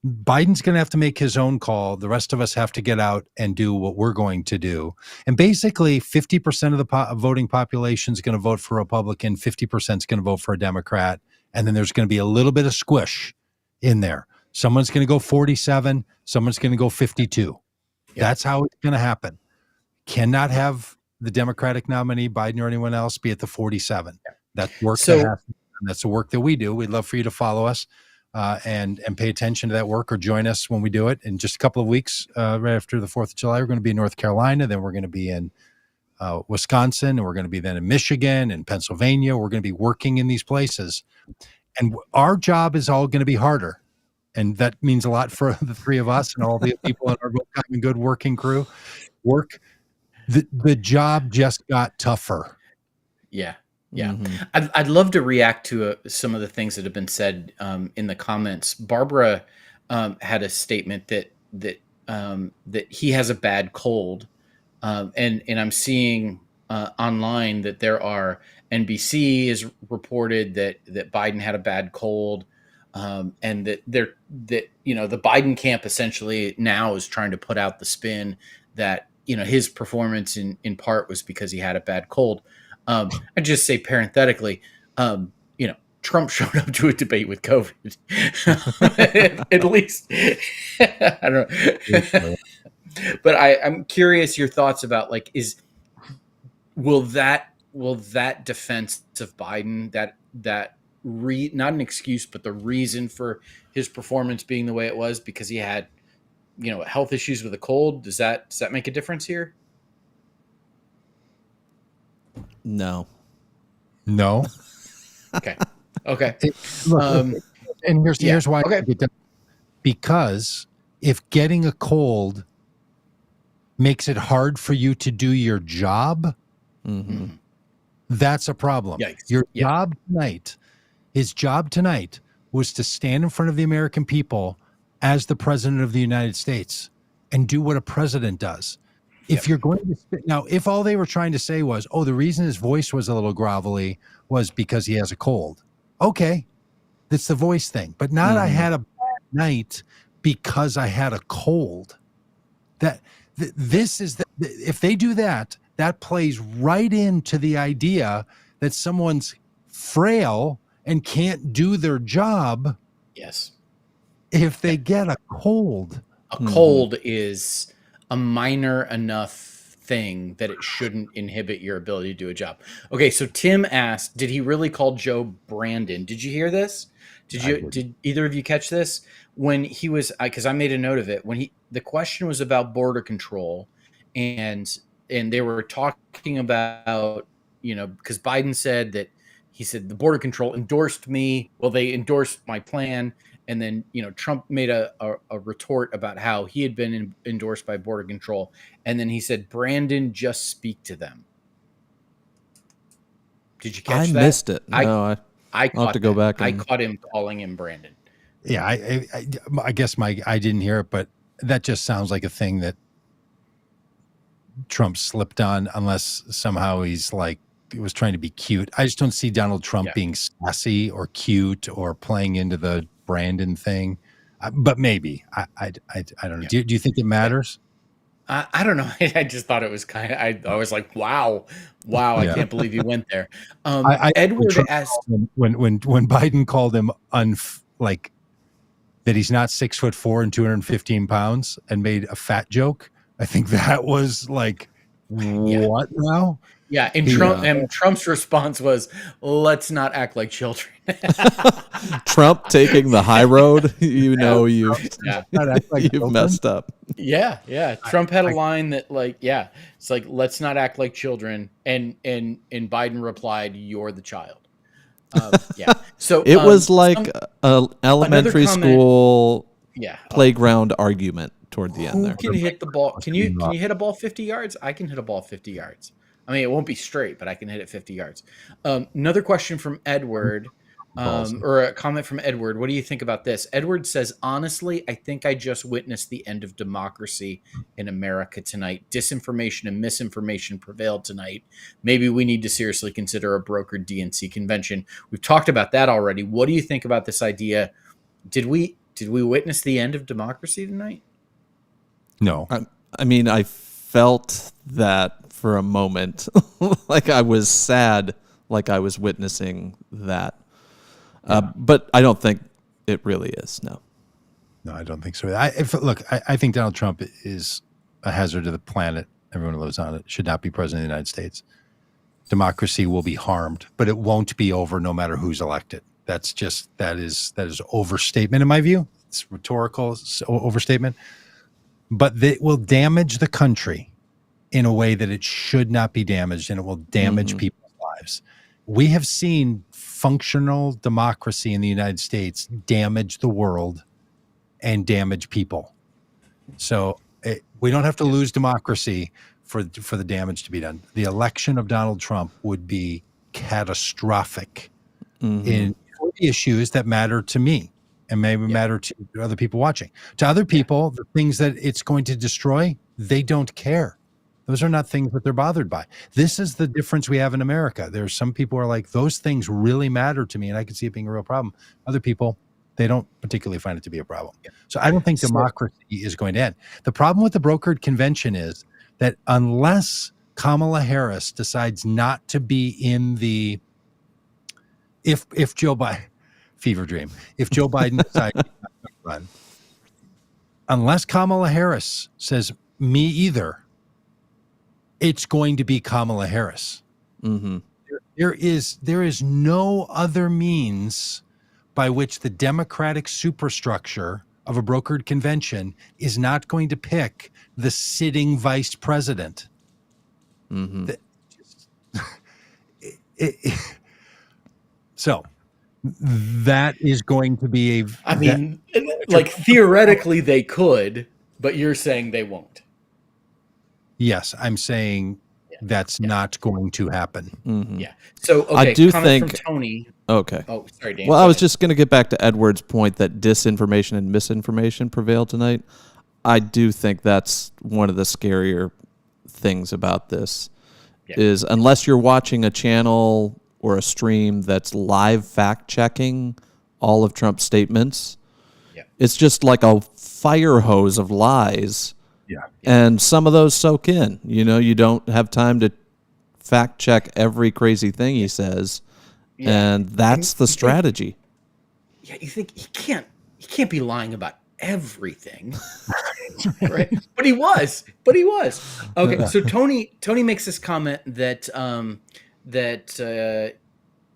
Speaker 2: Biden's going to have to make his own call. The rest of us have to get out and do what we're going to do. And basically 50% of the voting population is going to vote for Republican, 50% is going to vote for a Democrat. And then there's going to be a little bit of squish in there. Someone's going to go 47, someone's going to go 52. That's how it's going to happen. Cannot have the Democratic nominee, Biden or anyone else, be at the 47. That's work that happens. That's the work that we do. We'd love for you to follow us and pay attention to that work, or join us when we do it. In just a couple of weeks, right after the 4th of July, we're going to be in North Carolina. Then we're going to be in Wisconsin, and we're going to be then in Michigan and Pennsylvania. We're going to be working in these places. And our job is all going to be harder. And that means a lot for the three of us and all the people in our Common Good working crew. The job just got tougher.
Speaker 3: Yeah. I'd love to react to some of the things that have been said in the comments. Barbara had a statement that he has a bad cold, and I'm seeing online that there are NBC has reported that Biden had a bad cold. And that the Biden camp essentially now is trying to put out the spin that, his performance in part was because he had a bad cold. I just say parenthetically, Trump showed up to a debate with COVID. At least, I don't know. But I'm curious your thoughts about will that defense of Biden, that not an excuse, but the reason for his performance being the way it was because he had, health issues with a cold. Does that make a difference here?
Speaker 1: No.
Speaker 3: Okay.
Speaker 2: And here's why. Okay. Because if getting a cold makes it hard for you to do your job, that's a problem. Yikes. His job tonight was to stand in front of the American people as the president of the United States and do what a president does. If you're going to now, if all they were trying to say was, the reason his voice was a little grovelly was because he has a cold. Okay, that's the voice thing. But not I had a bad night because I had a cold. If they do that, that plays right into the idea that someone's frail and can't do their job.
Speaker 3: Yes.
Speaker 2: If they get a cold.
Speaker 3: A cold is a minor enough thing that it shouldn't inhibit your ability to do a job. Okay, so Tim asked, did he really call Joe Brandon? Did you hear this? Did either of you catch this? When he was, because I made a note of it, when the question was about border control, and they were talking about, because Biden said that he said the border control endorsed me. Well, they endorsed my plan. And then, Trump made a retort about how he had been endorsed by border control. And then he said, Brandon, just speak to them. Did you catch that?
Speaker 1: I missed it. No,
Speaker 3: I
Speaker 1: I'll have to go back.
Speaker 3: I caught him calling him Brandon.
Speaker 2: Yeah, I guess I didn't hear it, but that just sounds like a thing that Trump slipped on, unless somehow he was trying to be cute. I just don't see Donald Trump being sassy or cute or playing into the Brandon thing, but maybe I don't know. Do you think it matters?
Speaker 3: I don't know. I just thought it was I was like, wow, I can't believe you went there. Edward asked
Speaker 2: when Biden called him that he's not 6'4" and 215 pounds and made a fat joke. I think that was
Speaker 3: Yeah.
Speaker 2: What now?
Speaker 3: Yeah, and Trump's response was, "Let's not act like children."
Speaker 1: Trump taking the high road. You know
Speaker 3: Yeah.
Speaker 2: Not act like
Speaker 1: you've
Speaker 2: children?
Speaker 1: messed up.
Speaker 3: Yeah. Trump had a line that, like, it's like, "Let's not act like children," and Biden replied, "You're the child." Yeah. So
Speaker 1: It was like a elementary
Speaker 3: comment-
Speaker 1: school
Speaker 3: yeah.
Speaker 1: playground argument toward the end
Speaker 3: Who
Speaker 1: there.
Speaker 3: can hit the ball? Can you hit a ball 50 yards? I can hit a ball 50 yards. I mean, it won't be straight, but I can hit it 50 yards. Another question from Edward, or a comment from Edward. What do you think about this? Edward says, honestly, I think I just witnessed the end of democracy in America tonight. Disinformation and misinformation prevailed tonight. Maybe we need to seriously consider a brokered DNC convention. We've talked about that already. What do you think about this idea? Did we witness the end of democracy tonight?
Speaker 2: No.
Speaker 1: I mean, I felt that for a moment, like I was sad, like I was witnessing that. But I don't think it really is. No.
Speaker 2: No, I don't think so. I think Donald Trump is a hazard to the planet. Everyone who lives on it should not be president of the United States. Democracy will be harmed, but it won't be over no matter who's elected. That is overstatement in my view. It's rhetorical overstatement, but it will damage the country in a way that it should not be damaged, and it will damage people's lives. We have seen functional democracy in the United States damage the world and damage people. So we don't have to lose democracy for the damage to be done. The election of Donald Trump would be catastrophic in issues that matter to me and maybe matter to other people watching. To other people, the things that it's going to destroy, they don't care. Those are not things that they're bothered by. This is the difference we have in America. There are some people who are like, those things really matter to me, and I can see it being a real problem. Other people, they don't particularly find it to be a problem. So I don't think democracy is going to end. The problem with the brokered convention is that unless Kamala Harris decides not to be in the if Joe Biden fever dream, if Joe Biden decides not to run, unless Kamala Harris says me either, it's going to be Kamala Harris. There is no other means by which the Democratic superstructure of a brokered convention is not going to pick the sitting vice president. So that is going to be
Speaker 3: theoretically they could, but you're saying they won't.
Speaker 2: Yes, I'm saying that's not going to happen.
Speaker 3: Yeah. So
Speaker 1: I do think
Speaker 3: from Tony.
Speaker 1: Okay.
Speaker 3: Oh, sorry, Dan.
Speaker 1: Well, I was just going to get back to Edward's point that disinformation and misinformation prevailed tonight. I do think that's one of the scarier things about this is unless you're watching a channel or a stream that's live fact checking all of Trump's statements, it's just like a fire hose of lies. And some of those soak in. You know, you don't have time to fact check every crazy thing he says. And that's the strategy.
Speaker 3: You think he can't be lying about everything. Right? But he was. Okay, so Tony makes this comment that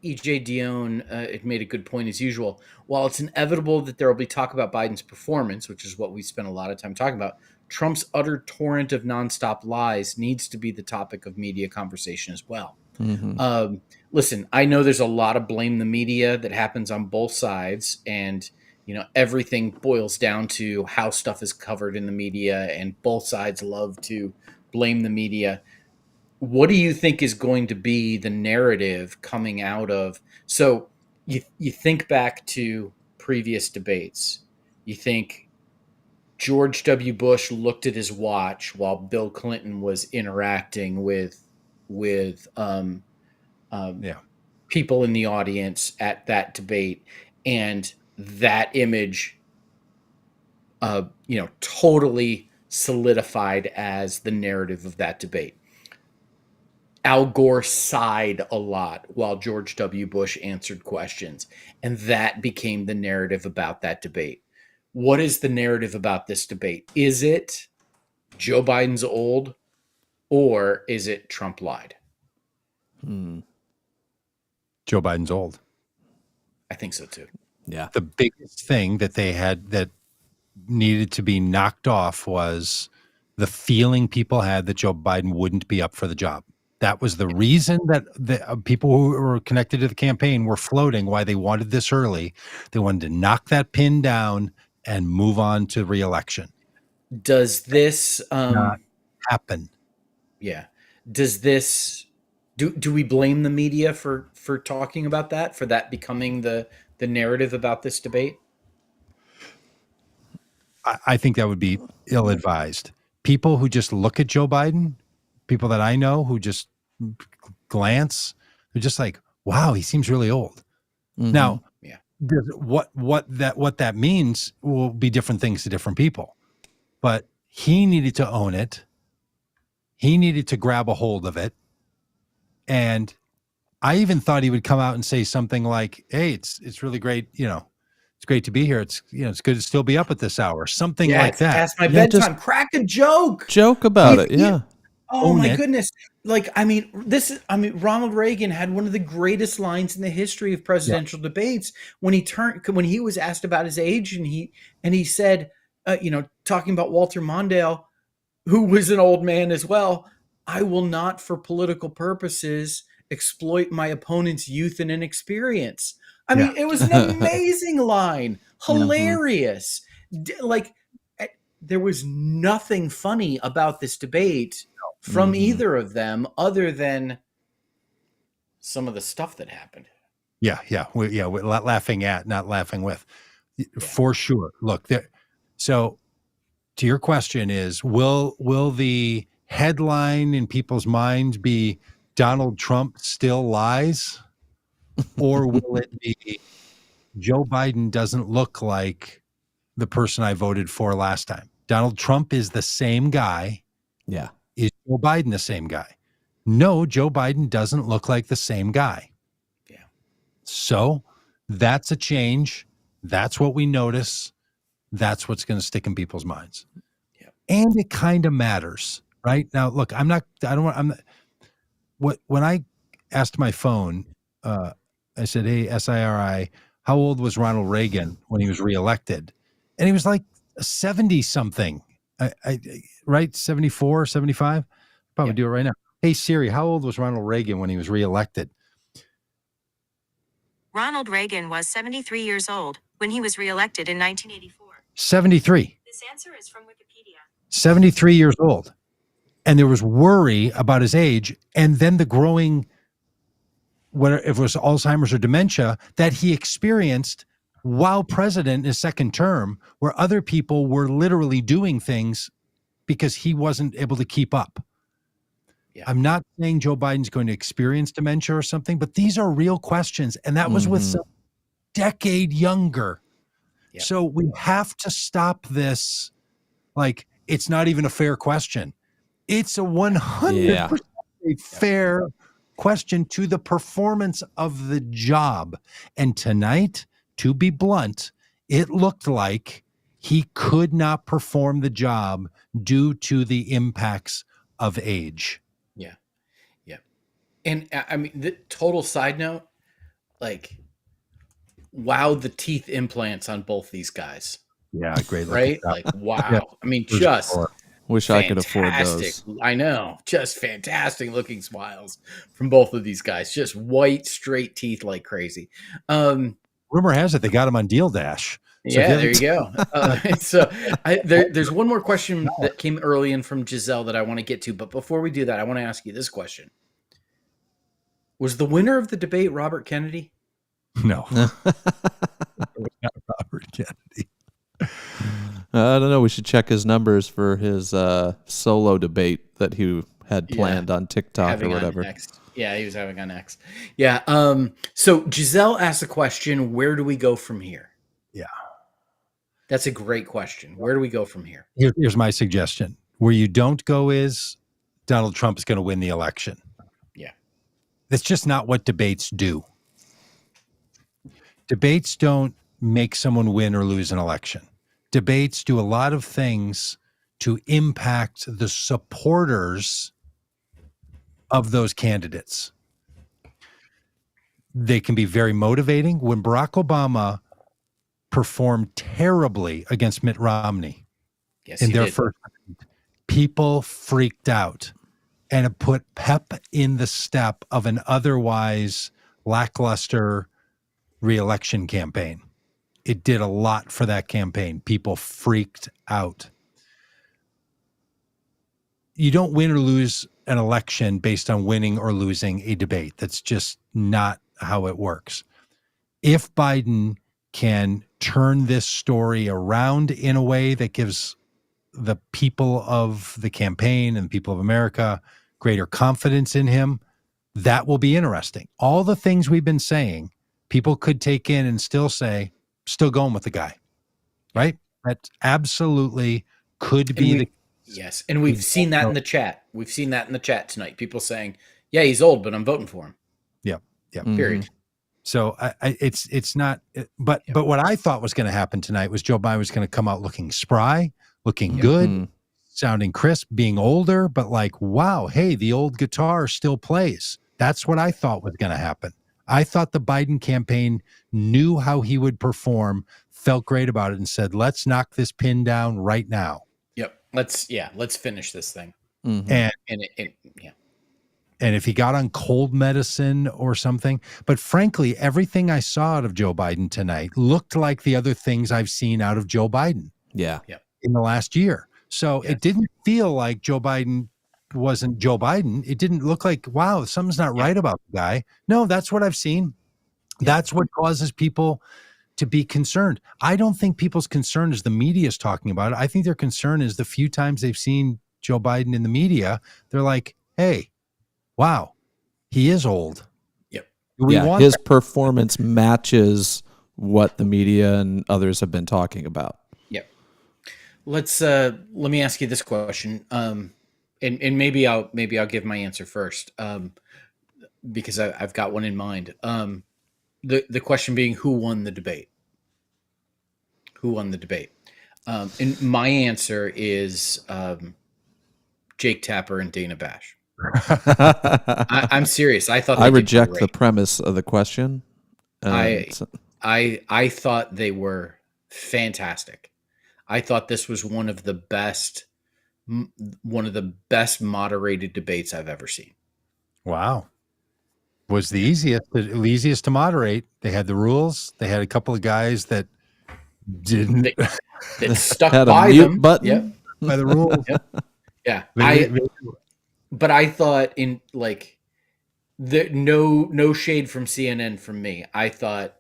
Speaker 3: EJ Dion it made a good point as usual. While it's inevitable that there will be talk about Biden's performance, which is what we spent a lot of time talking about, Trump's utter torrent of nonstop lies needs to be the topic of media conversation as well. Listen, I know there's a lot of blame the media that happens on both sides, and everything boils down to how stuff is covered in the media, and both sides love to blame the media. What do you think is going to be the narrative coming out of? So you think back to previous debates. You think George W. Bush looked at his watch while Bill Clinton was interacting with people in the audience at that debate, and that image, totally solidified as the narrative of that debate. Al Gore sighed a lot while George W. Bush answered questions, and that became the narrative about that debate. What is the narrative about this debate? Is it Joe Biden's old? or is it Trump lied?
Speaker 2: Joe Biden's old.
Speaker 3: I think so too.
Speaker 1: Yeah.
Speaker 2: The biggest thing that they had that needed to be knocked off was the feeling people had that Joe Biden wouldn't be up for the job. That was the reason that the people who were connected to the campaign were floating why they wanted this early. They wanted to knock that pin down and move on to re-election.
Speaker 3: Does this
Speaker 2: Not happen.
Speaker 3: yeah. Does this do we blame the media for talking about that, for that becoming the narrative about this debate?
Speaker 2: I think that would be ill-advised. People who just look at Joe Biden, people that I know who just glance, they're just like, wow, he seems really old.
Speaker 1: Mhm.
Speaker 2: Now,
Speaker 3: Yeah.
Speaker 2: what that means will be different things to different people. But he needed to own it. He needed to grab a hold of it. And I even thought he would come out and say something like, hey, it's really great, it's great to be here. It's it's good to still be up at this hour. Something like
Speaker 3: it's
Speaker 2: that.
Speaker 3: past my
Speaker 1: Yeah,
Speaker 3: bedtime. Crack a joke.
Speaker 1: Joke about it.
Speaker 3: If you-
Speaker 1: Yeah.
Speaker 3: Oh
Speaker 2: Own
Speaker 3: my
Speaker 2: it.
Speaker 3: goodness. Ronald Reagan had one of the greatest lines in the history of presidential debates when he was asked about his age, and he said, talking about Walter Mondale, who was an old man as well, I will not for political purposes exploit my opponent's youth and inexperience. I mean, it was an amazing line. Hilarious. There was nothing funny about this debate from either of them other than some of the stuff that happened.
Speaker 2: We're laughing at, not laughing with, for sure. Look, so to your question is, will the headline in people's minds be Donald Trump still lies, or will it be Joe Biden doesn't look like the person I voted for last time? Donald Trump is the same guy.
Speaker 1: Yeah.
Speaker 2: Is Joe Biden the same guy? No, Joe Biden doesn't look like the same guy.
Speaker 3: Yeah.
Speaker 2: So that's a change. That's what we notice. That's what's going to stick in people's minds.
Speaker 3: Yeah.
Speaker 2: And it kind of matters, right? Now, look, when I asked my phone, I said, hey, SIRI, how old was Ronald Reagan when he was reelected? And he was like 70 something, right? 74, 75. Probably do it right now. Hey, Siri, how old was Ronald Reagan when he was reelected?
Speaker 4: Ronald Reagan was 73 years old when he was reelected in 1984.
Speaker 2: 73.
Speaker 4: This answer is from Wikipedia.
Speaker 2: 73 years old. And there was worry about his age, and then the growing, whether if it was Alzheimer's or dementia, that he experienced while president in his second term, where other people were literally doing things because he wasn't able to keep up.
Speaker 3: Yeah.
Speaker 2: I'm not saying Joe Biden's going to experience dementia or something, but these are real questions. And that was with some decade younger.
Speaker 3: Yeah.
Speaker 2: So we have to stop this. Like, it's not even a fair question. It's a 100% fair question to the performance of the job. And tonight, to be blunt, it looked like he could not perform the job due to the impacts of age.
Speaker 3: Yeah. Yeah. And I mean, the total side note, like, wow, the teeth implants on both these guys.
Speaker 2: Yeah, great.
Speaker 3: Right? Like, wow.
Speaker 2: Yeah.
Speaker 3: I mean, just
Speaker 1: Wish I could afford
Speaker 3: fantastic.
Speaker 1: those.
Speaker 3: I know. Just fantastic looking smiles from both of these guys. Just white, straight teeth like crazy.
Speaker 2: Rumor has it they got him on Deal Dash. So
Speaker 3: there you go. There's one more question that came early in from Giselle that I want to get to. But before we do that, I want to ask you this question. Was the winner of the debate Robert Kennedy?
Speaker 2: No. Not Robert Kennedy.
Speaker 1: I don't know. We should check his numbers for his solo debate that he had planned on TikTok or whatever.
Speaker 3: Yeah, he was having on X. Yeah. So Giselle asked the question, where do we go from here?
Speaker 2: Yeah.
Speaker 3: That's a great question. Where do we go from here?
Speaker 2: Here's my suggestion. Where you don't go is Donald Trump is going to win the election.
Speaker 3: Yeah.
Speaker 2: That's just not what debates do. Debates don't make someone win or lose an election. Debates do a lot of things to impact the supporters of those candidates. They can be very motivating. When Barack Obama performed terribly against Mitt Romney in their first, people freaked out, and it put pep in the step of an otherwise lackluster re-election campaign. It did a lot for that campaign. People freaked out. You don't win or lose an election based on winning or losing a debate. That's just not how it works. If Biden can turn this story around in a way that gives the people of the campaign and the people of America greater confidence in him, that will be interesting. All the things we've been saying, people could take in and still say, still going with the guy, right? That absolutely could be the
Speaker 3: yes. And we've seen that in the chat. We've seen that in the chat tonight. People saying, yeah, he's old, but I'm voting for him.
Speaker 2: Yeah. Yeah.
Speaker 3: Period.
Speaker 2: So it's not, but what I thought was going to happen tonight was Joe Biden was going to come out looking spry, looking good, sounding crisp, being older, but like, wow, hey, the old guitar still plays. That's what I thought was going to happen. I thought the Biden campaign knew how he would perform, felt great about it, and said, let's knock this pin down right now.
Speaker 3: Yep. Let's finish this thing.
Speaker 2: And if he got on cold medicine or something, but frankly, everything I saw out of Joe Biden tonight looked like the other things I've seen out of Joe Biden in the last year. So it didn't feel like Joe Biden wasn't Joe Biden. It didn't look like, wow, something's not right about the guy. No, that's what I've seen. That's what causes people to be concerned. I don't think people's concern is the media is talking about it. I think their concern is the few times they've seen Joe Biden in the media, they're like, hey, wow, he is old.
Speaker 3: Yep.
Speaker 1: His performance matches what the media and others have been talking about.
Speaker 3: Yep. Let me ask you this question. And maybe I'll give my answer first. Because I've got one in mind. The question being, who won the debate? Who won the debate? And my answer is Jake Tapper and Dana Bash. I'm serious. I thought
Speaker 1: I reject the premise of the question.
Speaker 3: I thought they were fantastic. I thought this was one of the best moderated debates I've ever seen.
Speaker 2: Wow. Was the easiest to moderate. They had the rules. They had a couple of guys that didn't
Speaker 3: that stuck
Speaker 1: had
Speaker 3: by
Speaker 1: a mute
Speaker 3: them
Speaker 1: button
Speaker 2: by the rules.
Speaker 3: Yeah. But I thought in like no shade from CNN from me. I thought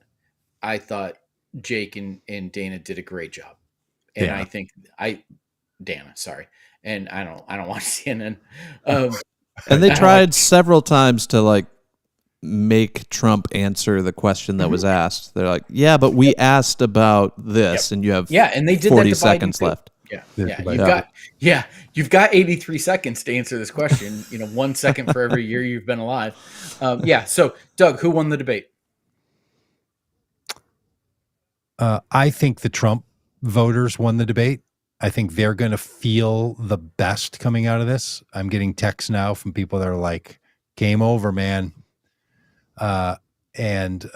Speaker 3: Jake and Dana did a great job. And I think Dana, sorry. And I don't watch CNN.
Speaker 1: And they tried several times to like make Trump answer the question that was asked. They're like, yeah, but we asked about this and you have
Speaker 3: and they did
Speaker 1: 40
Speaker 3: that
Speaker 1: seconds left.
Speaker 3: You've got 83 seconds to answer this question. 1 second for every year you've been alive. So Doug, who won the debate?
Speaker 2: I think the Trump voters won the debate. I think they're going to feel the best coming out of this. I'm getting texts now from people that are like, game over, man. And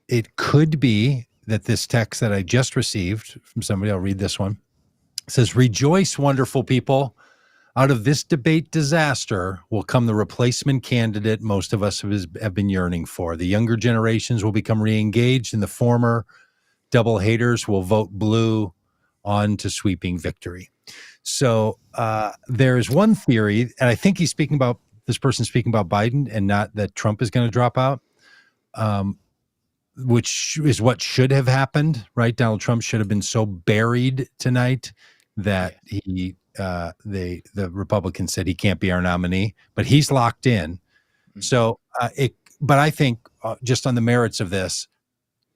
Speaker 2: it could be that this text that I just received from somebody, I'll read this one. It says, rejoice, wonderful people. Out of this debate disaster will come the replacement candidate most of us have been yearning for. The younger generations will become re-engaged, and the former double haters will vote blue on to sweeping victory. So there's one theory, and I think this person speaking about Biden and not that Trump is going to drop out, which is what should have happened, right? Donald Trump should have been so buried tonight that the Republicans said he can't be our nominee, but he's locked in. So, but I think just on the merits of this,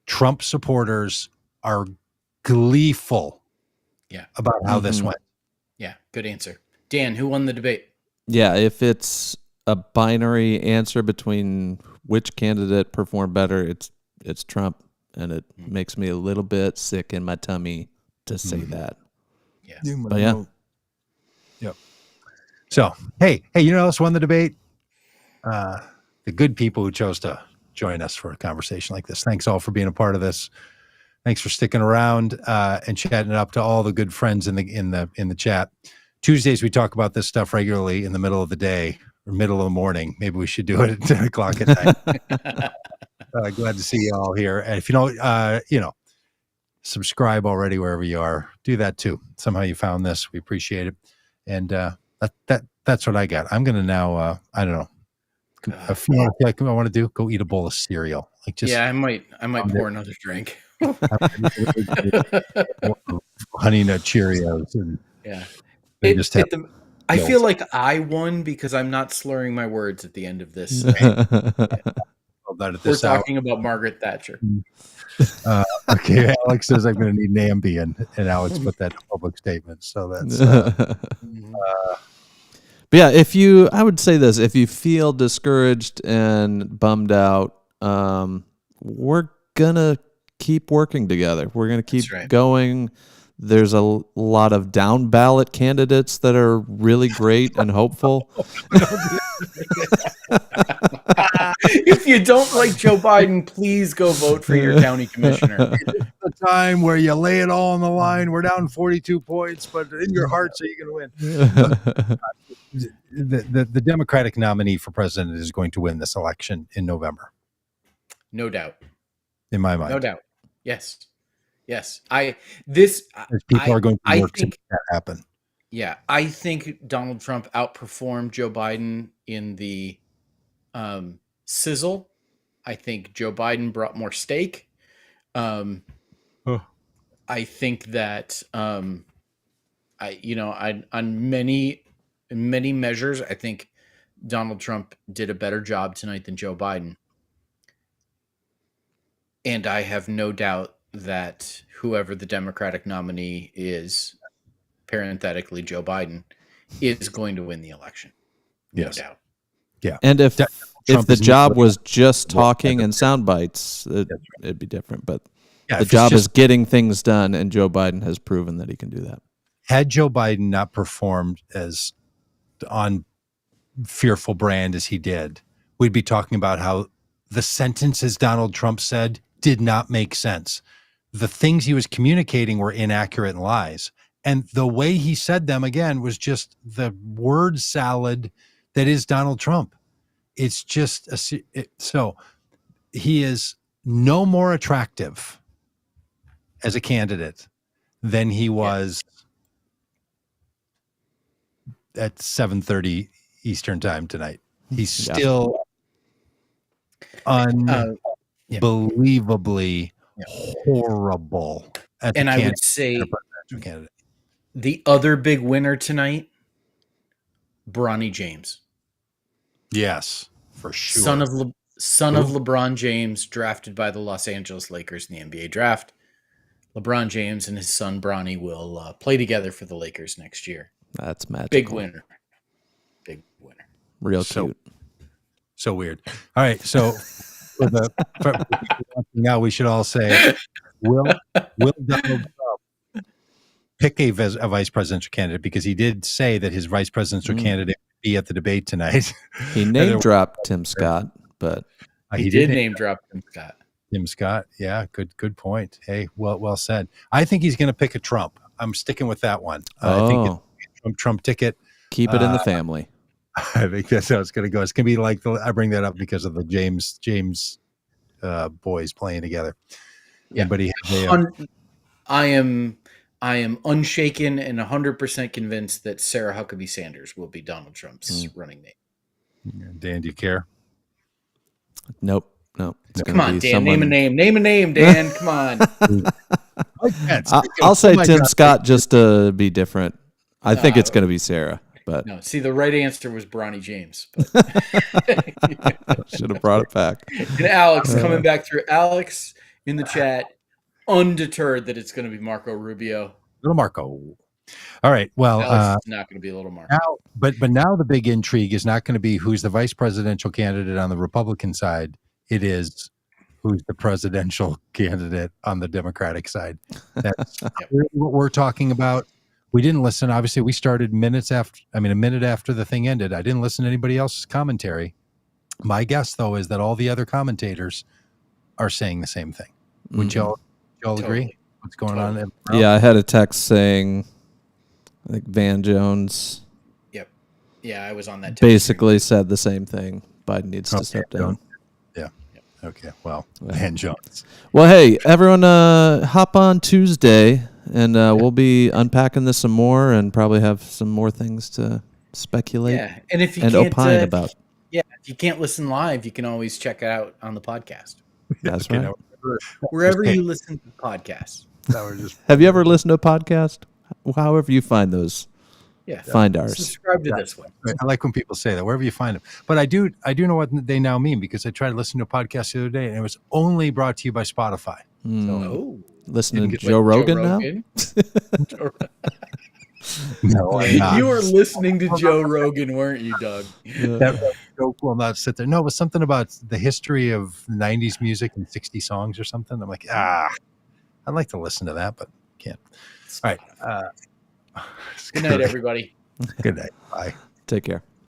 Speaker 2: Trump supporters are gleeful about how this went.
Speaker 3: Yeah, good answer. Dan, who won the debate?
Speaker 1: Yeah, if it's a binary answer between which candidate performed better, it's Trump, and it makes me a little bit sick in my tummy to say that.
Speaker 3: Yeah.
Speaker 1: But yeah.
Speaker 2: Yep. So, hey, you know who else won the debate? the good people who chose to join us for a conversation like this. Thanks all for being a part of this. Thanks for sticking around and chatting it up to all the good friends in the chat. Tuesdays we talk about this stuff regularly in the middle of the day or middle of the morning. Maybe we should do it at 10 o'clock at night. Glad to see you all here. And if you don't, subscribe already wherever you are. Do that too. Somehow you found this. We appreciate it. And that's what I got. I'm gonna now. I don't know. I feel like I want to go eat a bowl of cereal.
Speaker 3: I might pour another drink.
Speaker 2: Honey Nut Cheerios. And
Speaker 3: yeah.
Speaker 2: I
Speaker 3: feel like I won because I'm not slurring my words at the end of this. We're talking about Margaret Thatcher.
Speaker 2: Okay, Alex says I'm going to need an Ambien, and Alex put that in a public statement. So that's.
Speaker 1: But yeah, I would say this: if you feel discouraged and bummed out, we're gonna keep working together. We're gonna keep going. There's a lot of down ballot candidates that are really great and hopeful.
Speaker 3: If you don't like Joe Biden, please go vote for your county commissioner.
Speaker 2: It's the time where you lay it all on the line. We're down 42 points, but in your hearts, are you going to win? The Democratic nominee for president is going to win this election in November.
Speaker 3: No doubt.
Speaker 2: In my mind.
Speaker 3: No doubt. Yes. People
Speaker 2: are going to work to make that happen.
Speaker 3: Yeah. I think Donald Trump outperformed Joe Biden in the sizzle. I think Joe Biden brought more steak. I think that on many measures, I think Donald Trump did a better job tonight than Joe Biden. And I have no doubt that whoever the Democratic nominee is, parenthetically Joe Biden, is going to win the election. No doubt.
Speaker 2: Yeah.
Speaker 1: And if the job was just talking and sound bites, it'd be different. But the job is getting things done, and Joe Biden has proven that he can do that.
Speaker 2: Had Joe Biden not performed as on fearful brand as he did, we'd be talking about how the sentences Donald Trump said did not make sense. The things he was communicating were inaccurate and lies. And the way he said them, again, was just the word salad that is Donald Trump. It's just so he is no more attractive as a candidate than he was at 7:30 Eastern time tonight. He's still unbelievably horrible.
Speaker 3: And I would say the other big winner tonight, Bronny James.
Speaker 2: Yes, for sure.
Speaker 3: Son of LeBron James, drafted by the Los Angeles Lakers in the NBA draft. LeBron James and his son Bronny will play together for the Lakers next year.
Speaker 1: That's magical.
Speaker 3: Big winner.
Speaker 1: Real cute.
Speaker 2: So weird. All right, so now we should all say, will Donald Trump pick a vice presidential candidate? Because he did say that his vice presidential candidate would be at the debate tonight.
Speaker 1: He name dropped Tim Scott, but
Speaker 3: he did name drop Tim Scott.
Speaker 2: Tim Scott, yeah, good point. Hey, well said. I think he's going to pick a Trump. I'm sticking with that one. I think it's Trump ticket.
Speaker 1: Keep it in the family.
Speaker 2: I think that's how it's going to go. It's going to be like I bring that up because of the James boys playing together.
Speaker 3: Yeah, but I am unshaken and 100% convinced that Sarah Huckabee Sanders will be Donald Trump's running mate.
Speaker 2: Dan, do you care?
Speaker 1: Nope.
Speaker 3: Come on, Dan. Name a name, Dan. Come on.
Speaker 1: I'll say Tim Scott just to be different. I think it's going to be Sarah. But
Speaker 3: no, see, the right answer was Bronny James.
Speaker 1: Should have brought it back.
Speaker 3: And Alex coming back through. Alex in the chat, undeterred that it's going to be Marco Rubio.
Speaker 2: Little Marco. All right. Well,
Speaker 3: Alex is not going to be a little Marco.
Speaker 2: Now, but now the big intrigue is not going to be who's the vice presidential candidate on the Republican side. It is who's the presidential candidate on the Democratic side. That's really what we're talking about. We didn't listen. Obviously, we started a minute after the thing ended. I didn't listen to anybody else's commentary. My guess, though, is that all the other commentators are saying the same thing. Would y'all agree?
Speaker 3: Totally.
Speaker 2: What's going on? Everywhere
Speaker 1: Yeah, I
Speaker 2: else?
Speaker 1: had a text saying, I think Van Jones
Speaker 3: Yep. Yeah, I was on that. text
Speaker 1: basically said the same thing. Biden needs to
Speaker 2: Okay,
Speaker 1: step down.
Speaker 2: Yeah. Okay. Well, Van Jones.
Speaker 1: Well, hey, everyone, hop on Tuesday, and we'll be unpacking this some more, and probably have some more things to speculate
Speaker 3: Yeah, and if you
Speaker 1: and
Speaker 3: can't,
Speaker 1: opine about.
Speaker 3: if you can't listen live, you can always check it out on the podcast.
Speaker 1: That's
Speaker 2: Okay,
Speaker 1: right.
Speaker 2: now,
Speaker 3: Wherever
Speaker 2: Hey,
Speaker 3: you listen to podcasts.
Speaker 2: that was just
Speaker 1: Have you ever listened to a podcast? However you find those,
Speaker 3: Yeah.
Speaker 1: find ours.
Speaker 3: Subscribe to this one.
Speaker 2: I like when people say that wherever you find them. But I do know what they now mean, because I tried to listen to a podcast the other day and it was only brought to you by Spotify.
Speaker 3: Oh.
Speaker 1: Listening to
Speaker 2: Didn't get
Speaker 1: Joe Rogan now?
Speaker 2: No, I'm not.
Speaker 3: You were listening to Joe Rogan, weren't you, Doug?
Speaker 2: That joke will not sit there. No, it was something about the history of 90s music and 60 songs or something. I'm like, I'd like to listen to that, but can't. All right.
Speaker 3: Good night, everybody.
Speaker 2: Good night. Bye.
Speaker 1: Take care.